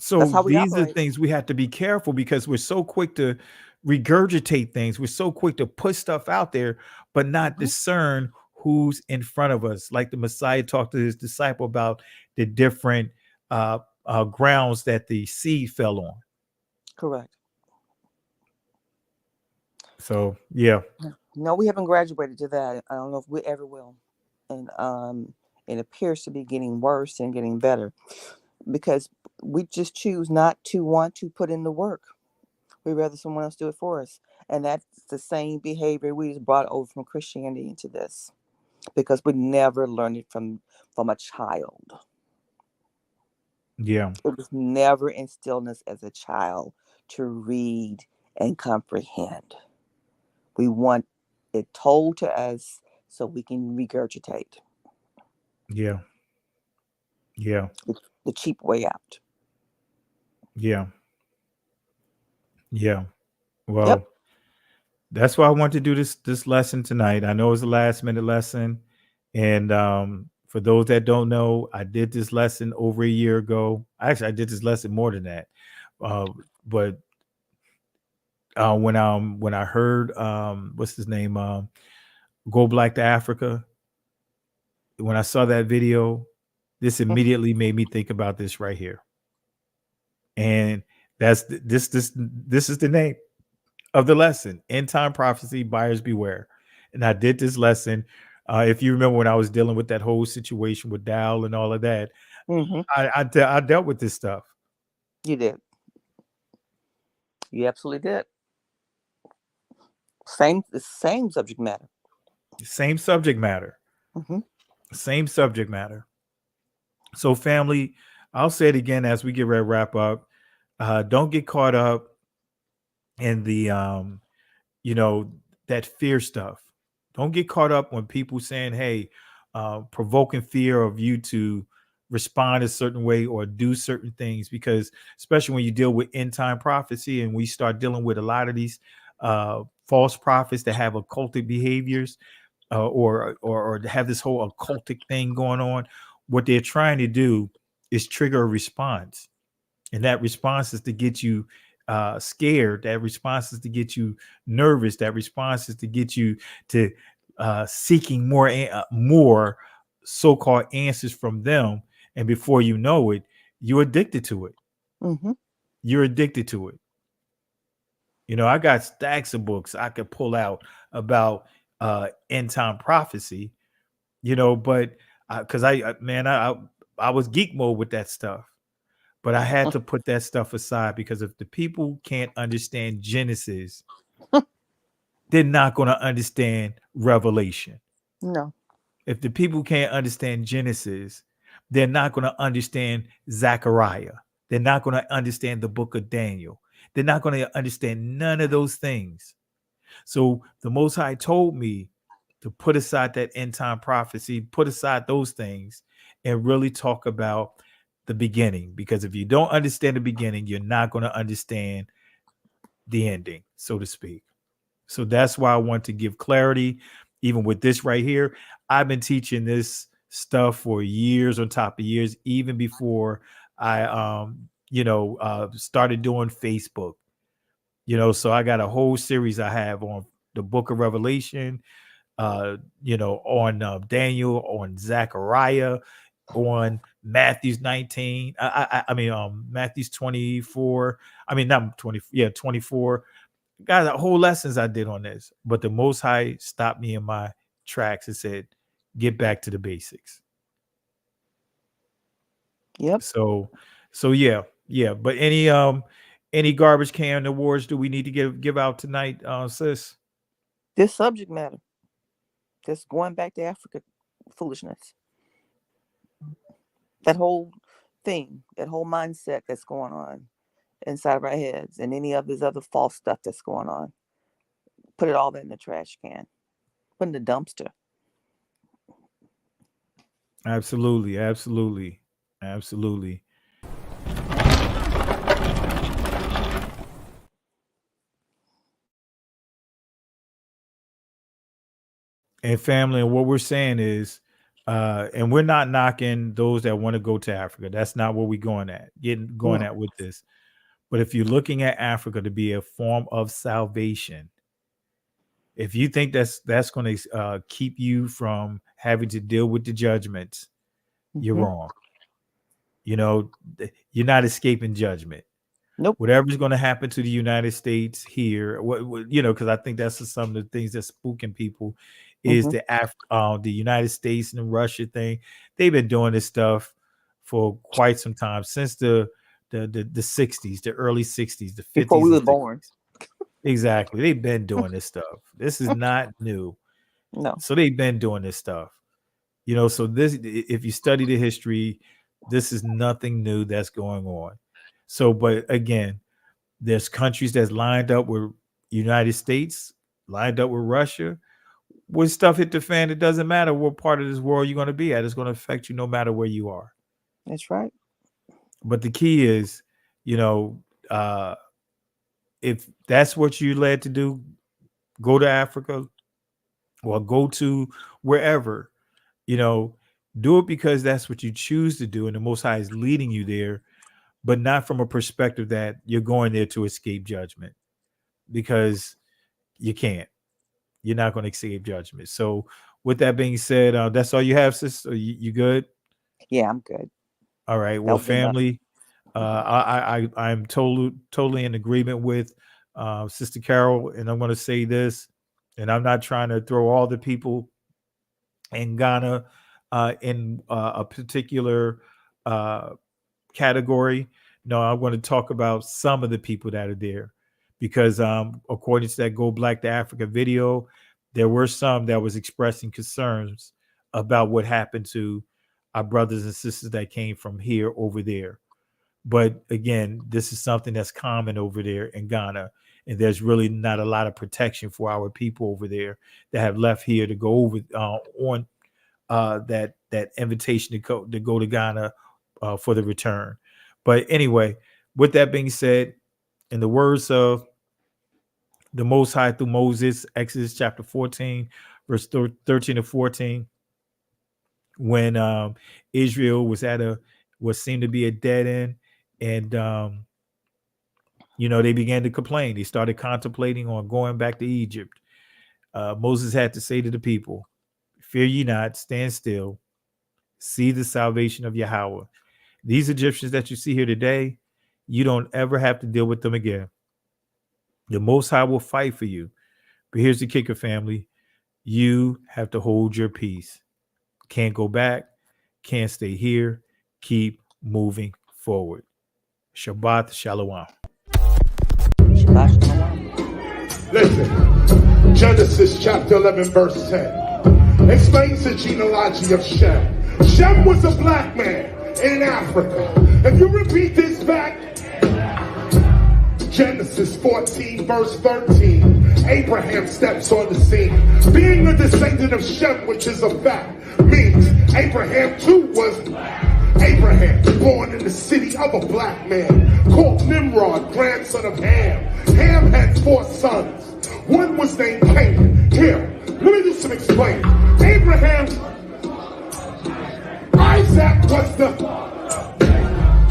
So That's how we these are operate. things we have to be careful, because we're so quick to regurgitate things. We're so quick to put stuff out there, but not Mm-hmm. discern who's in front of us. Like the Messiah talked to his disciple about the different grounds that the seed fell on. Correct. So, yeah. No, we haven't graduated to that. I don't know if we ever will. And it appears to be getting worse and getting better, because we just choose not to want to put in the work. We'd rather someone else do it for us. And that's the same behavior we just brought over from Christianity into this, because we never learned it from a child. Yeah. It was never instilled in us as a child to read and comprehend. We want it told to us so we can regurgitate. Yeah. Yeah. The cheap way out. Yeah. Yeah. Well, Yep. that's why I want to do this lesson tonight. I know it's a last minute lesson. And for those that don't know, I did this lesson over a year ago. Actually, I did this lesson more than that. But when I heard what's his name, Go Black to Africa, when I saw that video, this immediately made me think about this right here. And that's this is the name of the lesson: End Time Prophecy, Buyers Beware. And I did this lesson. If you remember when I was dealing with that whole situation with Dow and all of that, Mm-hmm. I dealt with this stuff. You did. You absolutely did. The same subject matter. Same subject matter. Mm-hmm. Same subject matter. So, family, I'll say it again as we get ready to wrap up. Don't get caught up in the you know, that fear stuff. Don't get caught up when people saying, hey, provoking fear of you to respond a certain way or do certain things, because especially when you deal with end time prophecy and we start dealing with a lot of these false prophets that have occultic behaviors or have this whole occultic thing going on, what they're trying to do is trigger a response. And that response is to get you scared. That response is to get you nervous. That response is to get you to seeking more so-called answers from them. And before you know it, you're addicted to it. Mm-hmm. You're addicted to it. You know, I got stacks of books I could pull out about end time prophecy, you know, but because I was geek mode with that stuff. But I had to put that stuff aside, because if the people can't understand Genesis, they're not going to understand Revelation. No. If the people can't understand Genesis, they're not going to understand Zechariah. They're not going to understand the book of Daniel. They're not going to understand none of those things. So the Most High told me to put aside that end time prophecy, put aside those things, and really talk about the beginning. Because if you don't understand the beginning, you're not going to understand the ending, so to speak. So that's why I want to give clarity, even with this right here. I've been teaching this stuff for years on top of years, even before I, started doing Facebook. So I got a whole series I have on the Book of Revelation, on Daniel, on Zechariah, on Matthew's 19. Matthew's 24. Not 20. Yeah, 24. Got whole lessons I did on this, but the Most High stopped me in my tracks and said, "Get back to the basics." Yep. So yeah. But any garbage can awards do we need to give out tonight, sis? This subject matter, just going back to Africa foolishness, that whole thing, that whole mindset that's going on inside of our heads, and any of this other false stuff that's going on, put it all in the trash can, put in the dumpster. Absolutely. And family, and what we're saying is, and we're not knocking those that want to go to Africa. That's not what we're going at with this. But if you're looking at Africa to be a form of salvation, if you think that's going to keep you from having to deal with the judgments, you're wrong. You're not escaping judgment. Nope. Whatever's going to happen to the United States here, because I think that's some of the things that's spooking people, is the United States and the Russia thing. They've been doing this stuff for quite some time, since the 60s, the early 60s, the 50s. Before we were born. Exactly. They've been doing this stuff. This is not new. No. So they've been doing this stuff. So this, if you study the history, this is nothing new that's going on. So, but again, there's countries that's lined up with United States, lined up with Russia. When stuff hit the fan, it doesn't matter what part of this world you're going to be at. It's going to affect you no matter where you are. That's right. But the key is, if that's what you're led to do, go to Africa or go to wherever, do it because that's what you choose to do. And the Most High is leading you there, but not from a perspective that you're going there to escape judgment, because you can't. You're not going to escape judgment. So with that being said, that's all you have, sis? You good? Yeah, I'm good. All right. Well, family, I'm totally in agreement with Sister Carol, and I'm going to say this, and I'm not trying to throw all the people in Ghana in a particular category. No, I'm going to talk about some of the people that are there, because according to that Go Black to Africa video, there were some that was expressing concerns about what happened to our brothers and sisters that came from here over there. But again, this is something that's common over there in Ghana, and there's really not a lot of protection for our people over there that have left here to go over on that invitation to go to Ghana for the return. But anyway, with that being said, in the words of the Most High through Moses, Exodus chapter 14, verse 13 to 14, when Israel was at what seemed to be a dead end, and they began to complain. They started contemplating on going back to Egypt. Moses had to say to the people, "Fear ye not, stand still, see the salvation of Yahweh." These Egyptians that you see here today, you don't ever have to deal with them again. The Most High will fight for you. But here's the kicker, family. You have to hold your peace. Can't go back. Can't stay here. Keep moving forward. Shabbat Shalom. Shabbat Shalom. Listen, Genesis chapter 11, verse 10 explains the genealogy of Shem. Shem was a black man in Africa. If you repeat this back, Genesis 14 verse 13. Abraham steps on the scene. Being a descendant of Shem, which is a fact, means Abraham too was Abraham, born in the city of a black man, called Nimrod, grandson of Ham. Ham had 4 sons. One was named Canaan. Here, let me do some explaining. Abraham, Isaac was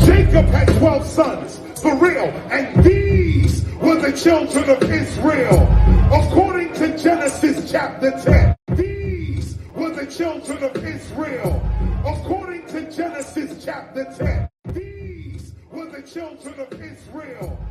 Jacob had 12 sons, for real, and these were the children of Israel. According to Genesis chapter 10, these were the children of Israel. According to Genesis chapter 10, these were the children of Israel.